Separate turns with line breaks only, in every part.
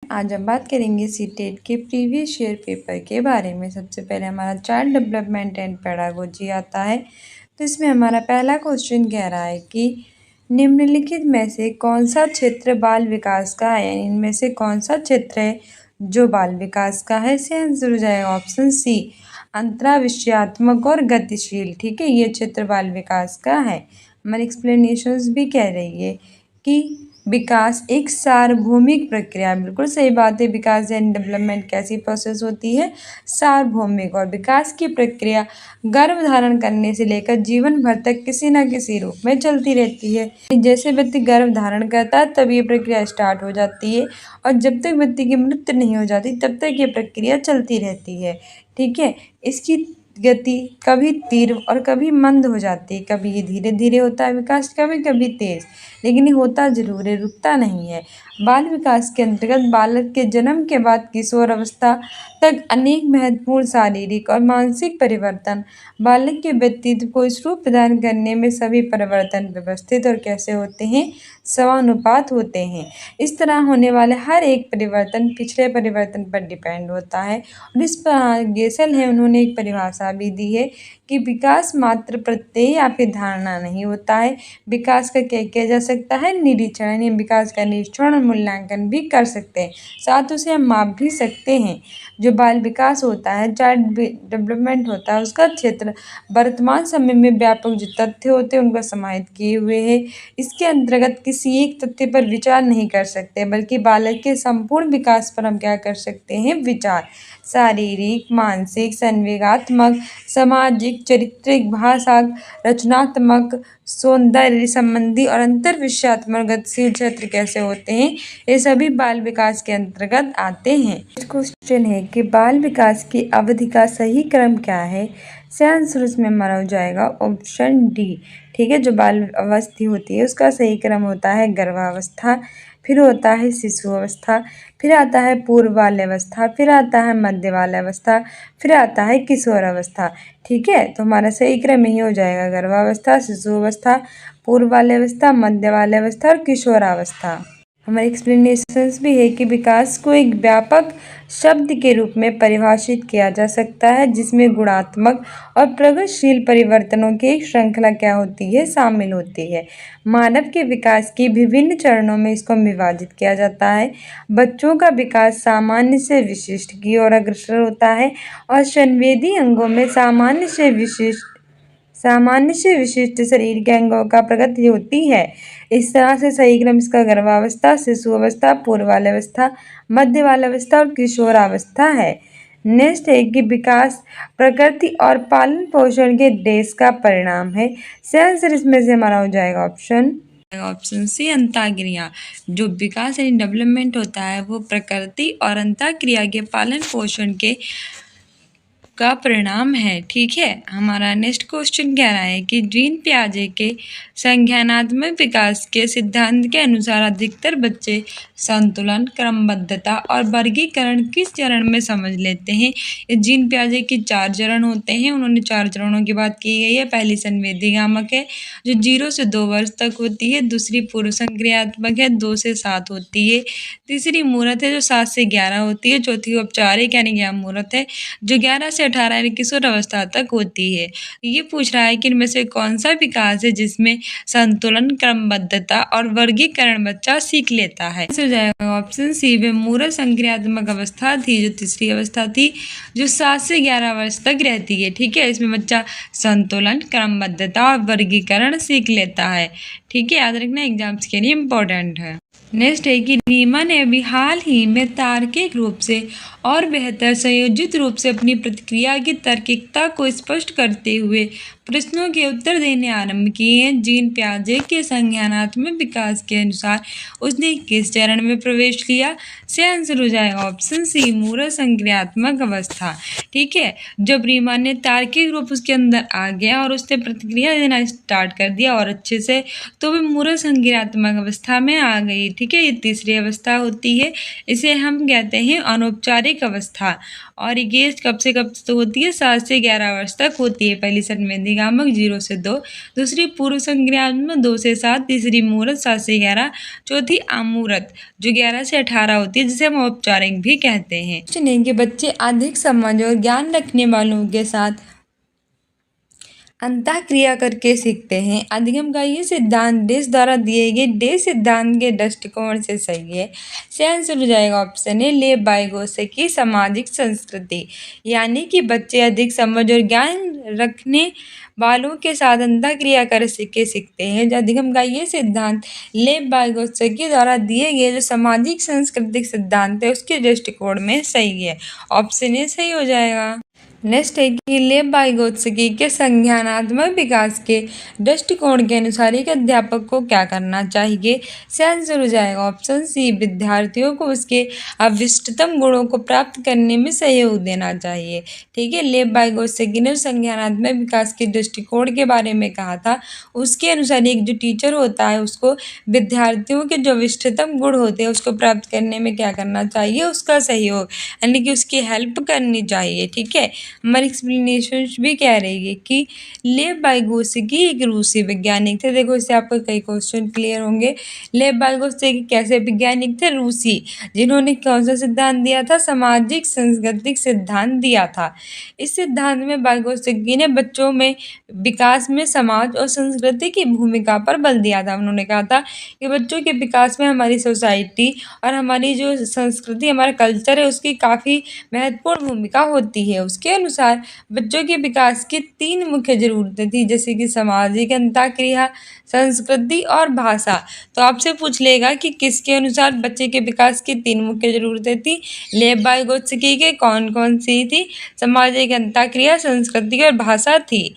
आज हम बात करेंगे सीटेट के प्रीवियस ईयर पेपर के बारे में। सबसे पहले हमारा चाइल्ड डेवलपमेंट एंड पेडागोजी आता है। तो इसमें हमारा पहला क्वेश्चन कह रहा है कि निम्नलिखित में से कौन सा क्षेत्र बाल विकास का है, यानी इनमें से कौन सा क्षेत्र है जो बाल विकास का है। इससे आंसर हो जाएगा ऑप्शन सी, अंतराविषयात्मक और गतिशील। ठीक है, ये क्षेत्र बाल विकास का है। हमारी एक्सप्लेनेशंस भी कह रही है कि विकास एक सार्वभौमिक प्रक्रिया, बिल्कुल सही बात है। विकास यानी डेवलपमेंट कैसी प्रोसेस होती है, सार्वभौमिक। और विकास की प्रक्रिया गर्भ धारण करने से लेकर जीवन भर तक किसी न किसी रूप में चलती रहती है। जैसे व्यक्ति गर्भ धारण करता है तब ये प्रक्रिया स्टार्ट हो जाती है, और जब तक व्यक्ति की मृत्यु नहीं हो जाती तब तक ये प्रक्रिया चलती रहती है। ठीक है, इसकी गति कभी तीव्र और कभी मंद हो जाती है। कभी ये धीरे धीरे होता है विकास, कभी कभी तेज, लेकिन ये होता जरूर है, रुकता नहीं है। बाल विकास के अंतर्गत बालक के जन्म के बाद किशोर अवस्था तक अनेक महत्वपूर्ण शारीरिक और मानसिक परिवर्तन बालक के व्यक्तित्व को स्वरूप प्रदान करने में सभी परिवर्तन व्यवस्थित और कैसे होते हैं, समानुपात होते हैं। इस तरह होने वाले हर एक परिवर्तन पिछले परिवर्तन पर डिपेंड होता है। और इस पर गेसल है, उन्होंने एक परिभाषा भी दी है कि विकास मात्र प्रत्यय या फिर धारणा नहीं होता है। विकास का क्या किया जा सकता है, निरीक्षण, यानी विकास का निरीक्षण और मूल्यांकन भी कर सकते हैं, साथ उसे हम माप भी सकते हैं। जो बाल विकास होता है, चाइल्ड डेवलपमेंट होता है, उसका क्षेत्र वर्तमान समय में व्यापक जो तथ्य होते हैं उनको समाहित किए हुए है। इसके अंतर्गत किसी एक तथ्य पर विचार नहीं कर सकते, बल्कि बालक के संपूर्ण विकास पर हम क्या कर सकते हैं, विचार। शारीरिक, मानसिक, संवेगात्मक, सामाजिक, चारित्रिक, भाषा, रचनात्मक, सौंदर्य संबंधी और अंतर्विषयात्मक गतिशील क्षेत्र कैसे होते हैं, ये सभी बाल विकास के अंतर्गत आते हैं। क्वेश्चन है कि बाल विकास की अवधि का सही क्रम क्या है। आंसर उसमें हमारा हो जाएगा ऑप्शन डी। ठीक है, जो बाल अवस्था होती है उसका सही क्रम होता है गर्भावस्था, फिर होता है शिशु अवस्था, फिर आता है पूर्व बाल्यावस्था, फिर आता है मध्य बाल्यावस्था, फिर आता है किशोर अवस्था। ठीक है, तो हमारा सही क्रम यही हो जाएगा गर्भावस्था, शिशु अवस्था, पूर्व बाल्यावस्था, मध्य बाल्यावस्था और किशोरावस्था। हमारे एक्सप्लेनेशंस भी है कि विकास को एक व्यापक शब्द के रूप में परिभाषित किया जा सकता है, जिसमें गुणात्मक और प्रगतिशील परिवर्तनों की एक श्रृंखला क्या होती है, शामिल होती है। मानव के विकास की विभिन्न चरणों में इसको विभाजित किया जाता है। बच्चों का विकास सामान्य से विशिष्ट की ओर अग्रसर होता है, और संवेदी अंगों में सामान्य से विशिष्ट शरीर के अंगों का प्रगति होती है। इस तरह से सही क्रम इसका गर्भावस्था, शिशु अवस्था, पूर्व बाल्यावस्था, मध्य बाल्यावस्था और किशोरावस्था है। नेक्स्ट है कि विकास प्रकृति और पालन पोषण के देश का परिणाम है। आंसर इसमें से हमारा हो जाएगा ऑप्शन सी, अंतःक्रिया। जो विकास यानी डेवलपमेंट होता है वो प्रकृति और अंतःक्रिया के पालन पोषण के का परिणाम है। ठीक है, हमारा नेक्स्ट क्वेश्चन कह रहा है कि जीन पियाजे के संज्ञानात्मक विकास के सिद्धांत के अनुसार अधिकतर बच्चे संतुलन, क्रमबद्धता और वर्गीकरण किस चरण में समझ लेते हैं। ये जीन पियाजे के 4 चरण होते हैं, उन्होंने 4 चरणों की बात की गई है। पहली संवेदीगामक है जो 0 से 2 वर्ष तक होती है, दूसरी पूर्व संक्रियात्मक है 2 से 7 होती है, तीसरी मूर्त है जो 7 से 11 होती है, चौथी औपचारिक यानी ज्ञान मूर्त है जो 11 से 18 यानी किशोर अवस्था तक होती है। ये पूछ रहा है कि इनमें से कौन सा विकास है जिसमें संतुलन, क्रमबद्धता और वर्गीकरण बच्चा सीख लेता है। हो जाएगा ऑप्शन सी, वे मूर्त संक्रियात्मक अवस्था थी जो तीसरी अवस्था थी जो 7 से 11 वर्ष तक रहती है। ठीक है, इसमें बच्चा संतुलन, क्रमबद्धता और वर्गीकरण सीख लेता है। ठीक है, याद रखना एग्जाम्स के लिए इम्पोर्टेंट है। नेक्स्ट है कि रीमा ने अभी हाल ही में तार्किक रूप से और बेहतर संयोजित रूप से अपनी प्रतिक्रिया की तार्किकता को स्पष्ट करते हुए प्रश्नों के उत्तर देने आरंभ किए हैं। जीन पियाजे के संज्ञानात्मक विकास के अनुसार उसने किस चरण में प्रवेश किया। से आंसर हो जाएगा ऑप्शन सी, मूर्त संक्रियात्मक अवस्था। ठीक है, जब रीमा ने तार्किक रूप उसके अंदर आ गया और उसने प्रतिक्रिया देना स्टार्ट कर दिया और अच्छे से, तो वह मूर्त संक्रियात्मक अवस्था में आ गई। ठीक है, ये तीसरी अवस्था होती है, इसे हम कहते हैं अनौपचारिक अवस्था। और ये कब से कब तक होती है, 7 से 11 वर्ष तक होती है। पहली संवेदी निगामक 0 से 2, दूसरी पूर्व संज्ञात्मक 2 से 7, तीसरी मूर्त 7 से 11, चौथी अमूर्त जो 11 से 18 होती है, जिसे हम औपचारिक भी कहते हैं। नहीं कि बच्चे अधिक समझ और ज्ञान रखने वालों के साथ अंतःक्रिया करके सीखते हैं। अधिगम का ये सिद्धांत डेस द्वारा दिए गए डेस सिद्धांत के दृष्टिकोण से सही है। से आंसर हो जाएगा ऑप्शन ए लेव वाइगोत्स्की सामाजिक संस्कृति, यानी कि बच्चे अधिक समझ और ज्ञान रखने वालों के साथ अंतःक्रिया कर के सीखते हैं। जो अधिगम का ये सिद्धांत लेव वाइगोत्स्की द्वारा दिए गए जो सामाजिक सांस्कृतिक सिद्धांत है उसके दृष्टिकोण में सही है। ऑप्शन ए सही हो जाएगा। नेक्स्ट है कि लेव वाइगोत्स्की के संज्ञानात्मक विकास के दृष्टिकोण के अनुसार एक अध्यापक को क्या करना चाहिए। से आंसर हो जाएगा ऑप्शन सी विद्यार्थियों को उसके अविष्टतम गुणों को प्राप्त करने में सहयोग देना चाहिए। ठीक है, लेव वाइगोत्स्की ने संज्ञानात्मक विकास के दृष्टिकोण के बारे में कहा था, उसके अनुसार एक जो टीचर होता है उसको विद्यार्थियों के जो अविष्टतम गुण होते हैं उसको प्राप्त करने में क्या करना चाहिए, उसका सहयोग यानी कि उसकी हेल्प करनी चाहिए। ठीक है, हमारी एक्सप्लेनेशन भी कह रही है कि लेव वाइगोत्स्की एक रूसी वैज्ञानिक थे। देखो इससे आपको कई क्वेश्चन क्लियर होंगे। लेव वाइगोत्स्की कैसे वैज्ञानिक थे, रूसी, जिन्होंने कौन सा सिद्धांत दिया था, सामाजिक सांस्कृतिक सिद्धांत दिया था। इस सिद्धांत में वाइगोत्स्की ने बच्चों में विकास में समाज और संस्कृति की भूमिका पर बल दिया था। उन्होंने कहा था कि बच्चों के विकास में हमारी सोसाइटी और हमारी जो संस्कृति हमारा कल्चर है उसकी काफ़ी महत्वपूर्ण भूमिका होती है। उसके अनुसार बच्चों के विकास की 3 मुख्य जरूरतें थी, जैसे कि सामाजिक अंतःक्रिया, संस्कृति और भाषा। तो आपसे पूछ लेगा कि किसके अनुसार बच्चे के विकास की 3 मुख्य जरूरतें थी। लेव वाइगोत्स्की के कौन कौन सी थी, सामाजिक अंतःक्रिया, संस्कृति और भाषा थी।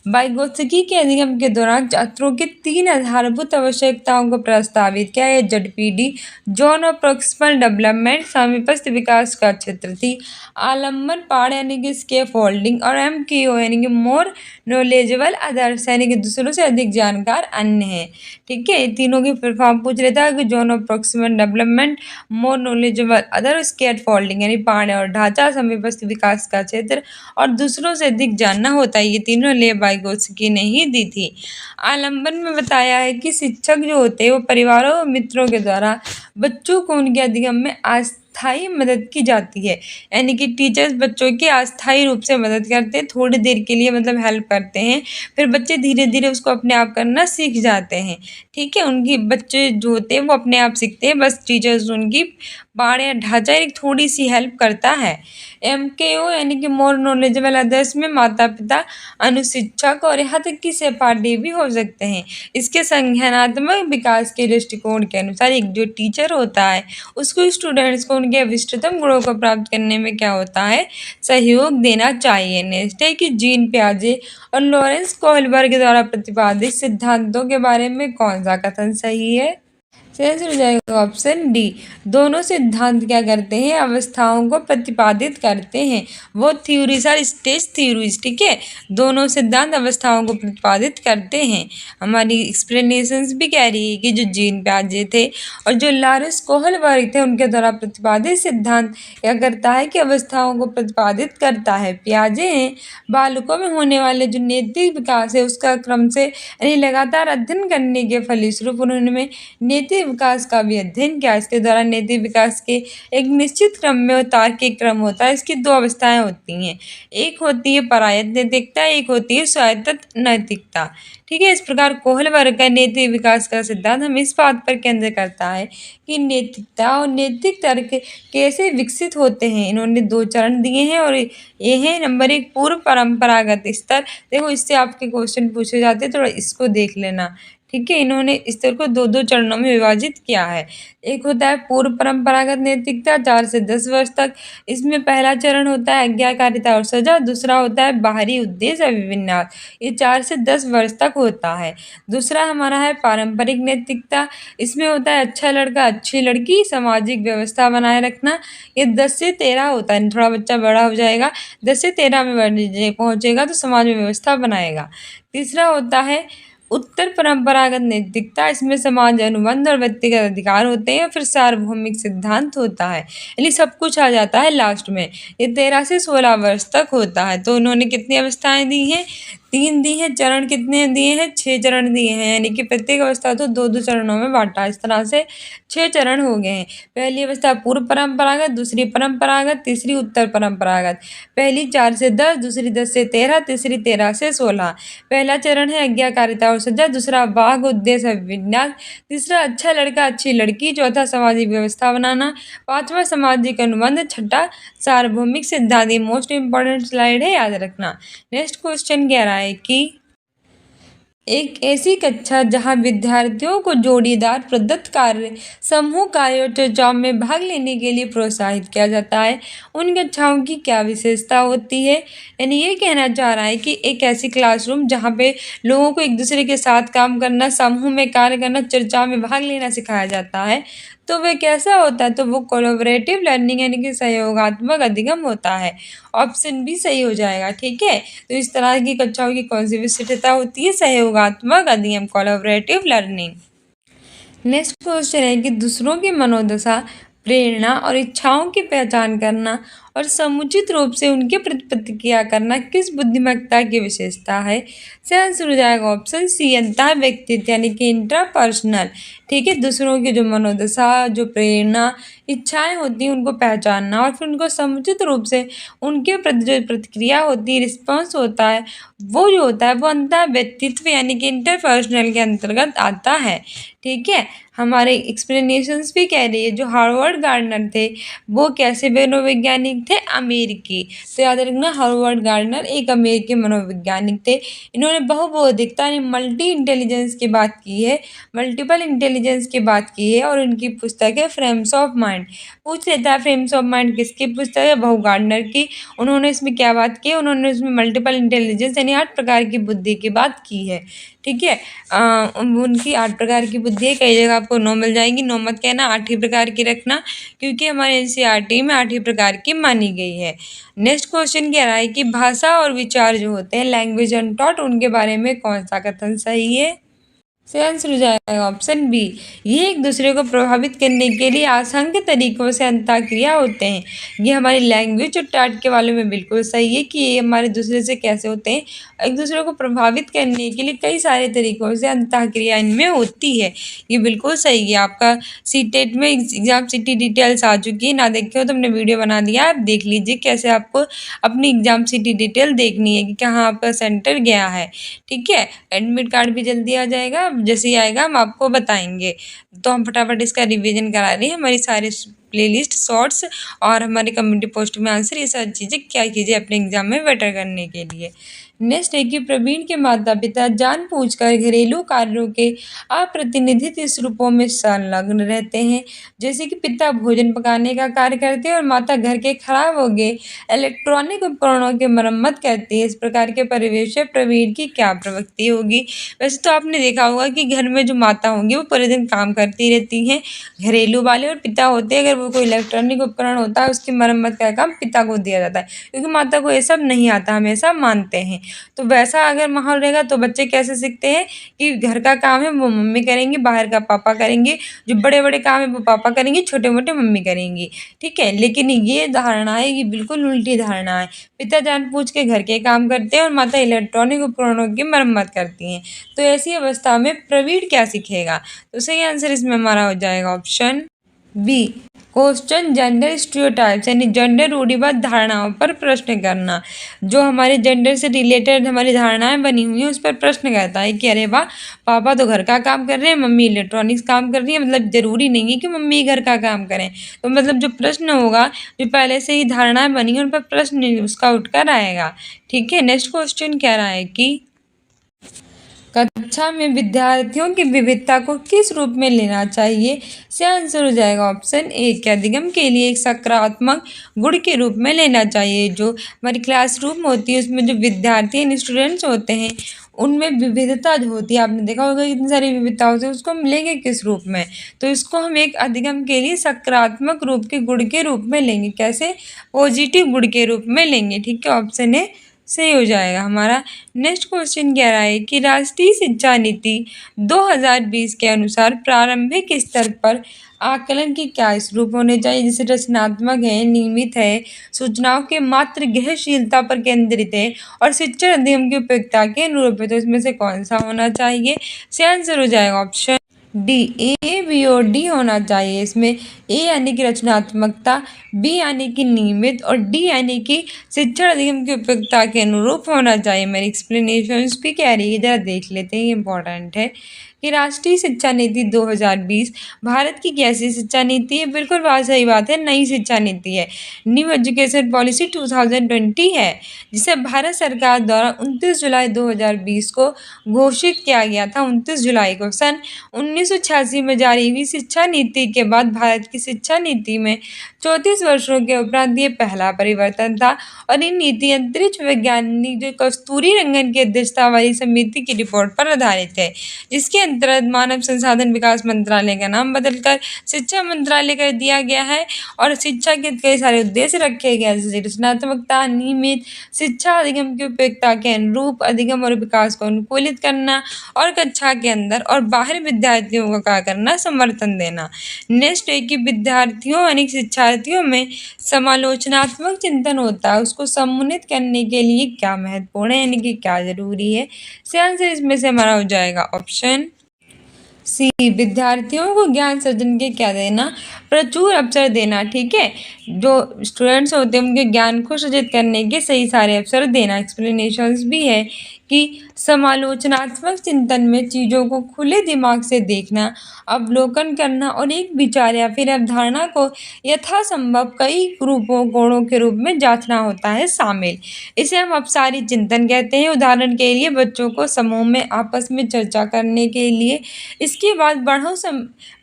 वाइगोत्स्की के अधिगम के दौरान छात्रों की 3 आधारभूत आवश्यकताओं को प्रस्तावित किया है। ZPD zone of proximal development समीपस्थ विकास का क्षेत्र थी, आलम्बन पाड़ यानी कि स्कैफोल्डिंग, और MKO यानी कि मोर नॉलेजेबल अदर्स यानी कि दूसरों से अधिक जानकार अन्य है। ठीक है, तीनों की फुल फॉर्म पूछ रहा था कि zone of proximal development, more knowledgeable other, scaffolding यानी पाड़ और ढांचा, समीपस्थ विकास का क्षेत्र और दूसरों से अधिक जानना होता है। ये तीनों लेव वाइगोत्स्की ने ही दी थी। आलम्बन में बताया है कि शिक्षक जो होते हैं वो परिवारों और मित्रों के द्वारा बच्चों को उनके अधिगम में अस्थायी मदद की जाती है, यानी कि टीचर्स बच्चों की अस्थायी रूप से मदद करते हैं, थोड़ी देर के लिए मतलब हेल्प करते हैं, फिर बच्चे धीरे धीरे उसको अपने आप करना सीख जाते हैं। ठीक है, उनकी बच्चे जो होते हैं वो अपने आप सीखते हैं, बस टीचर्स उनकी बाड़ या ढांचा एक थोड़ी सी हेल्प करता है। MKO यानी कि मोर नॉलेजेबल अदर्स में माता पिता, अनुशिक्षक और यहाँ तक कि सहपाठी भी हो सकते हैं। इसके संज्ञानात्मक विकास के दृष्टिकोण के अनुसार एक जो टीचर होता है उसको स्टूडेंट्स को उनके अविष्टतम गुणों को प्राप्त करने में क्या होता है, सहयोग देना चाहिए। नेक्स्ट है कि जीन पियाजे और लॉरेंस कोहलबर्ग द्वारा प्रतिपादित सिद्धांतों के बारे में कौन सा कथन सही है। आंसर हो जाएगा ऑप्शन डी। दोनों सिद्धांत क्या करते हैं, अवस्थाओं को प्रतिपादित करते हैं। वो थ्योरीज आर स्टेज थ्योरीज। ठीक है, दोनों सिद्धांत अवस्थाओं को प्रतिपादित करते हैं। हमारी एक्सप्लेनेशंस भी कह रही है कि जो जीन पियाजे थे और जो लॉरेंस कोहलबर्ग थे उनके द्वारा प्रतिपादित सिद्धांत क्या करता है कि अवस्थाओं को प्रतिपादित करता है। पियाजे हैं बालकों में होने वाले जो नैतिक विकास है उसका क्रम से यानी लगातार अध्ययन करने के फलस्वरूप उन्होंने नैतिक विकास का भी अध्ययन किया। इसके द्वारा नैतिक विकास के एक निश्चित क्रम में और तार्किक क्रम होता है। इसकी 2 अवस्थाएं होती हैं, एक होती है परायत नैतिकता, एक होती है स्वायत्त नैतिकता। ठीक है, इस प्रकार कोहलबर्ग का नैतिक विकास का सिद्धांत हम इस बात पर केंद्र करता है कि नैतिकता और नैतिक तर्क कैसे विकसित होते हैं। इन्होंने 2 चरण दिए हैं और ये है नंबर 1 पूर्व परंपरागत स्तर। देखो इससे आपके क्वेश्चन पूछे जाते हैं, थोड़ा इसको देख लेना। ठीक है, इन्होंने स्तर को 2 चरणों में विभाजित किया है। एक होता है पूर्व परंपरागत नैतिकता 4 से 10 वर्ष तक। इसमें पहला चरण होता है आज्ञाकारिता और सजा, दूसरा होता है बाहरी उद्देश्य अभिविन्यास, ये 4 से 10 वर्ष तक होता है। दूसरा हमारा है पारंपरिक नैतिकता, इसमें होता है अच्छा लड़का अच्छी लड़की, सामाजिक व्यवस्था बनाए रखना, ये 10 से 13 होता है। थोड़ा बच्चा बड़ा हो जाएगा 10 से 13 में पहुंचेगा तो समाज में व्यवस्था बनाएगा। तीसरा होता है उत्तर परंपरागत नैतिकता, इसमें समाज अनुबंध और व्यक्तिगत अधिकार होते हैं। फिर सार्वभौमिक सिद्धांत होता है, यानी सब कुछ आ जाता है लास्ट में। ये 13 से 16 वर्ष तक होता है। तो उन्होंने कितनी अवस्थाएं दी हैं, 3 दी हैं, चरण कितने दिए हैं, 6 चरण दिए हैं, यानी कि प्रत्येक अवस्था को 2-2 चरणों में बाँटा। इस तरह से 6 चरण हो गए हैं। पहली अवस्था पूर्व परंपरागत, दूसरी परंपरागत, तीसरी उत्तर परंपरागत। पहली 4 से 10, दूसरी 10 से 13, तीसरी 13 से 16। पहला चरण है आज्ञाकारिता और सज्जा, दूसरा वाग उद्देश्य अभिविन्यास, तीसरा अच्छा लड़का अच्छी लड़की, चौथा सामाजिक व्यवस्था बनाना, पाँचवा सामाजिक अनुबंध, छठा सार्वभौमिक सिद्धांत। ये मोस्ट इंपॉर्टेंट स्लाइड है, याद रखना। नेक्स्ट क्वेश्चन कह रहा है कि एक ऐसी कक्षा जहां विद्यार्थियों को जोड़ीदार प्रदत्त कार्य, समूह कार्य और चर्चाओं में भाग लेने के लिए प्रोत्साहित किया जाता है, उन कक्षाओं की क्या विशेषता होती है। यानी ये कहना चाह रहा है कि एक ऐसी क्लासरूम जहां पे लोगों को एक दूसरे के साथ काम करना, समूह में कार्य करना, चर्चाओं में भाग लेना सिखाया जाता है, तो वह कैसा होता है, तो वो कोलैबोरेटिव लर्निंग यानी कि सहयोगात्मक अधिगम होता है। ऑप्शन बी सही हो जाएगा। ठीक है, तो इस तरह की कक्षाओं की कौन सी विशिष्टता होती है, सहयोगात्मक अधिगम, कोलैबोरेटिव लर्निंग। नेक्स्ट क्वेश्चन है कि दूसरों की मनोदशा, प्रेरणा और इच्छाओं की पहचान करना और समुचित रूप से उनके प्रति प्रतिक्रिया करना किस बुद्धिमत्ता की विशेषता है। से आंसर हो जाएगा ऑप्शन सी, अंतः व्यक्तित्व यानी कि इंट्रापर्सनल। ठीक है, दूसरों की जो मनोदशा, जो प्रेरणा, इच्छाएं होती हैं, उनको पहचानना और फिर उनको समुचित रूप से उनके प्रति जो प्रतिक्रिया होती है, रिस्पॉन्स होता है, वो जो होता है वो अंतः व्यक्तित्व यानी कि इंटरपर्सनल के अंतर्गत आता है। ठीक है, हमारे एक्सप्लेनेशंस भी कह रही है, जो हार्वर्ड गार्डनर थे वो कैसे मनोवैज्ञानिक थे, अमेरिकी। तो याद रखना, हार्वर्ड गार्डनर एक अमेरिकी मनोवैज्ञानिक थे। इन्होंने बहुबौद्धिकता यानी मल्टी इंटेलिजेंस की बात की है, मल्टीपल इंटेलिजेंस की बात की है, और उनकी पुस्तक है फ्रेम्स ऑफ माइंड। पूछ लेता है फ्रेम्स ऑफ माइंड किसकी पुस्तक है, बहु गार्डनर की। उन्होंने इसमें क्या बात की है, उन्होंने इसमें मल्टीपल इंटेलिजेंस यानी 8 प्रकार की बुद्धि की बात की है। ठीक है, उनकी 8 प्रकार की बुद्धि है, कई जगह आपको 9 मिल जाएगी, 9 मत कहना, 8 ही प्रकार की रखना, क्योंकि हमारे एनसीईआरटी में 8 ही प्रकार की मानी गई है। नेक्स्ट क्वेश्चन कह रहा है कि भाषा और विचार जो होते हैं, लैंग्वेज एंड थॉट, उनके बारे में कौन सा कथन सही है। से आंसर हो जाएगा ऑप्शन बी, ये एक दूसरे को प्रभावित करने के लिए असंख्य तरीकों से अंतःक्रिया होते हैं। ये हमारी लैंग्वेज और टाट के वालों में बिल्कुल सही है कि ये हमारे दूसरे से कैसे होते हैं, एक दूसरे को प्रभावित करने के लिए कई सारे तरीकों से अंतःक्रिया इनमें होती है। ये बिल्कुल सही है। आपका सीटेट में एग्जाम सिटी डिटेल्स आ चुकी है, ना देखे हो तो हमने वीडियो बना दिया, आप देख लीजिए कैसे आपको अपनी एग्जाम सिटी डिटेल देखनी है कि कहाँ आपका सेंटर गया है। ठीक है, एडमिट कार्ड भी जल्दी आ जाएगा, जैसे ही आएगा हम आपको बताएंगे। तो हम फटाफट इसका रिवीजन करा रहे हैं, हमारी सारी प्लेलिस्ट, शॉर्ट्स और हमारे कम्युनिटी पोस्ट में आंसर, ये सारी चीज़ें क्या कीजिए अपने एग्जाम में बेटर करने के लिए। नेक्स्ट है कि प्रवीण के माता पिता जानबूझकर घरेलू कार्यों के अप्रतिनिधित रूपों में संलग्न रहते हैं। जैसे कि पिता भोजन पकाने का कार्य करते हैं और माता घर के खराब हो गए इलेक्ट्रॉनिक उपकरणों की मरम्मत करती है। इस प्रकार के परिवेश से प्रवीण की क्या प्रवृत्ति होगी। वैसे तो आपने देखा होगा कि घर में जो माता होंगी वो पूरे दिन काम करती रहती हैं, घरेलू वाले, और पिता होते हैं अगर वो कोई इलेक्ट्रॉनिक उपकरण होता है उसकी मरम्मत का काम पिता को दिया जाता है, क्योंकि माता को ये सब नहीं आता, हमेशा मानते हैं। तो वैसा अगर माहौल रहेगा तो बच्चे कैसे सीखते हैं कि घर का काम है वो मम्मी करेंगी, बाहर का पापा करेंगे, जो बड़े बड़े काम है वो पापा करेंगे, छोटे मोटे मम्मी करेंगी। ठीक है, लेकिन ये धारणा है, ये बिल्कुल उल्टी धारणा है। पिता जानबूझ के घर के काम करते हैं और माता इलेक्ट्रॉनिक उपकरणों की मरम्मत करती हैं। तो ऐसी अवस्था में प्रवीण क्या सीखेगा। तो सही आंसर इसमें हमारा हो जाएगा option B, question gender stereotypes यानी जेंडर रूढ़िवाद धारणाओं पर प्रश्न करना। जो हमारे जेंडर से रिलेटेड हमारी धारणाएं बनी हुई हैं उस पर प्रश्न करता है कि अरे वाह, पापा तो घर का काम कर रहे हैं, मम्मी इलेक्ट्रॉनिक्स काम कर रही है, मतलब जरूरी नहीं है कि मम्मी घर का काम करें। तो मतलब जो प्रश्न होगा, जो पहले से ही धारणाएं बनी हैं उन पर प्रश्न उसका उठकर आएगा। ठीक है, नेक्स्ट क्वेश्चन कह रहा है कि कक्षा में विद्यार्थियों की विविधता को किस रूप में लेना चाहिए। से आंसर हो जाएगा ऑप्शन ए, के अधिगम के लिए एक सकारात्मक गुण के रूप में लेना चाहिए। जो हमारी क्लासरूम होती है उसमें जो विद्यार्थी यानी स्टूडेंट्स होते हैं उनमें विविधता जो होती है, आपने देखा होगा इतनी सारी विविधता होती है, उसको हम लेंगे किस रूप में, तो इसको हम एक अधिगम के लिए सकारात्मक रूप के गुण के रूप में लेंगे। कैसे, पॉजिटिव गुण के रूप में लेंगे। ठीक है, ऑप्शन ए सही हो जाएगा हमारा। नेक्स्ट क्वेश्चन कह रहा है कि राष्ट्रीय शिक्षा नीति 2020 के अनुसार प्रारंभिक स्तर पर आकलन के क्या स्वरूप होने चाहिए, जैसे रचनात्मक है, नियमित है, सूचनाओं के मात्र गहनशीलता पर केंद्रित है और शिक्षण अधिगम की उपयोगिता के अनुरूप है। तो इसमें से कौन सा होना चाहिए? इसका आंसर हो जाएगा ऑप्शन डी, ए, बी और डी होना चाहिए। इसमें ए यानी कि रचनात्मकता, बी यानी कि नियमित और डी यानी कि शिक्षण अधिगम की उपयोगिता के अनुरूप होना चाहिए। मेरी एक्सप्लेनेशन भी कह रही है, जरा देख लेते हैं, ये इंपॉर्टेंट है कि राष्ट्रीय शिक्षा नीति 2020 भारत की कैसी शिक्षा नीति है? बिल्कुल बात सही बात है, नई शिक्षा नीति है। न्यू एजुकेशन पॉलिसी 2020 है, जिसे भारत सरकार द्वारा 29 जुलाई 2020 को घोषित किया गया था। 29 जुलाई को सन 1986 में जारी हुई शिक्षा नीति के बाद भारत की शिक्षा नीति में 34 वर्षों के उपरांत ये पहला परिवर्तन था और ये नीति अंतरिक्ष वैज्ञानिक जो कस्तूरी रंगन की अध्यक्षता वाली समिति की रिपोर्ट पर आधारित है, जिसके अंतर्गत मानव संसाधन विकास मंत्रालय का नाम बदलकर शिक्षा मंत्रालय कर दिया गया है और शिक्षा के कई सारे उद्देश्य रखे गए हैं, जैसे रचनात्मकता, नियमित शिक्षा, अधिगम की उपयोगिता के अनुरूप अधिगम और विकास को अनुकूलित करना और कक्षा के अंदर और बाहर विद्यार्थियों को क्या करना, समर्थन देना। नेक्स्ट है कि विद्यार्थियों यानी शिक्षार्थियों में समालोचनात्मक चिंतन होता है, उसको सम्मानित करने के लिए क्या महत्वपूर्ण है यानी कि क्या जरूरी है? इसका आंसर इसमें से हमारा हो जाएगा ऑप्शन सी, विद्यार्थियों को ज्ञान सर्जन के क्या देना, प्रचुर अवसर देना। ठीक है, जो स्टूडेंट्स होते हैं उनके ज्ञान को सृजित करने के सही सारे अवसर देना। एक्सप्लेनेशंस भी है कि समालोचनात्मक चिंतन में चीज़ों को खुले दिमाग से देखना, अवलोकन करना और एक विचार या फिर अवधारणा को यथासंभव कई रूपों कोणों के रूप में जांचना होता है शामिल। इसे हम अपसारी चिंतन कहते हैं। उदाहरण के लिए बच्चों को समूह में आपस में चर्चा करने के लिए, इसके बाद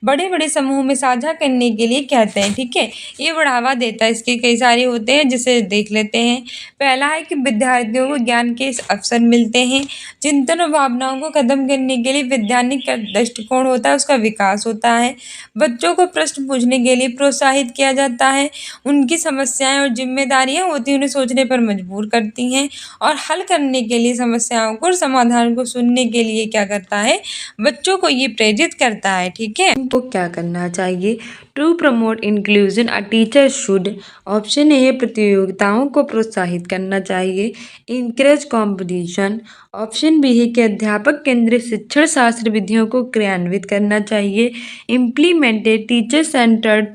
बड़े बड़े समूह में साझा करने के लिए कहते हैं। ठीक है, ये बढ़ावा देता है। इसके कई सारे होते हैं, जिसे देख लेते हैं। पहला है कि विद्यार्थियों को ज्ञान के अवसर मिलते हैं। चिंतन और भावनाओं को खत्म करने के लिए वैज्ञानिक दृष्टिकोण होता है, उसका विकास होता है। बच्चों को प्रश्न पूछने के लिए प्रोत्साहित किया जाता है। उनकी समस्याएं और जिम्मेदारियां होती हैं, उन्हें सोचने पर मजबूर करती हैं और हल करने के लिए समस्याओं को और समाधान को सुनने के लिए क्या करता है, बच्चों को ये प्रेरित करता है। ठीक है, तो क्या करना चाहिए? To promote inclusion a teacher should, option A है प्रतियोगिताओं को प्रोत्साहित करना चाहिए, इनकरेज कॉम्पिटिशन। ऑप्शन बी है कि अध्यापक केंद्रित शिक्षण शास्त्र विधियों को क्रियान्वित करना चाहिए, implemented teacher centred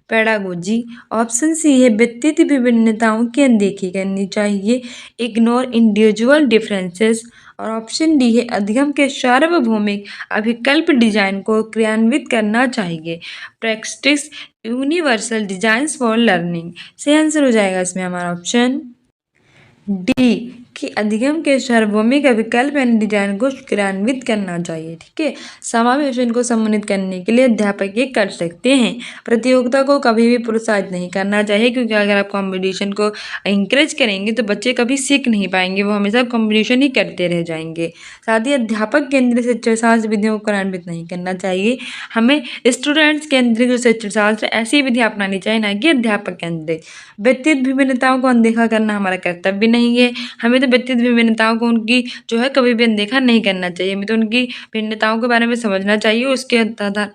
pedagogy. Option C है व्यक्तित्व विभिन्नताओं की अनदेखी करनी चाहिए, इग्नोर इंडिविजुअल डिफरेंसेस। और ऑप्शन डी है अधिगम के सार्वभौमिक अभिकल्प डिजाइन को क्रियान्वित करना चाहिए, practice universal design for learning. सही आंसर हो जाएगा इसमें हमारा ऑप्शन डी कि अधिगम के सार्वभौमिक विकल्प यानी डिजाइन को क्रियान्वित करना चाहिए। ठीक है, समावेशन को सम्मानित करने के लिए अध्यापक ये कर सकते हैं। प्रतियोगिता को कभी भी प्रोत्साहित नहीं करना चाहिए, क्योंकि अगर आप कंपटीशन को इंकरेज करेंगे तो बच्चे कभी सीख नहीं पाएंगे, वो हमेशा कंपटीशन ही करते रह जाएंगे। साथ ही अध्यापक केंद्रित शिक्षण शास्त्र विधियों को क्रियान्वित नहीं करना चाहिए। हमें स्टूडेंट्स केंद्रित शिक्षण शास्त्र ऐसी विधि अपनानी चाहिए, ना कि अध्यापक केंद्रित। व्यक्तित्व विभिन्नताओं को अनदेखा करना हमारा कर्तव्य नहीं है। हमें तो व्यक्तित्व विभिन्नताओं को उनकी जो है कभी भी अनदेखा नहीं करना चाहिए। हमें तो उनकी भिन्नताओं के बारे में समझना चाहिए, उसके आधार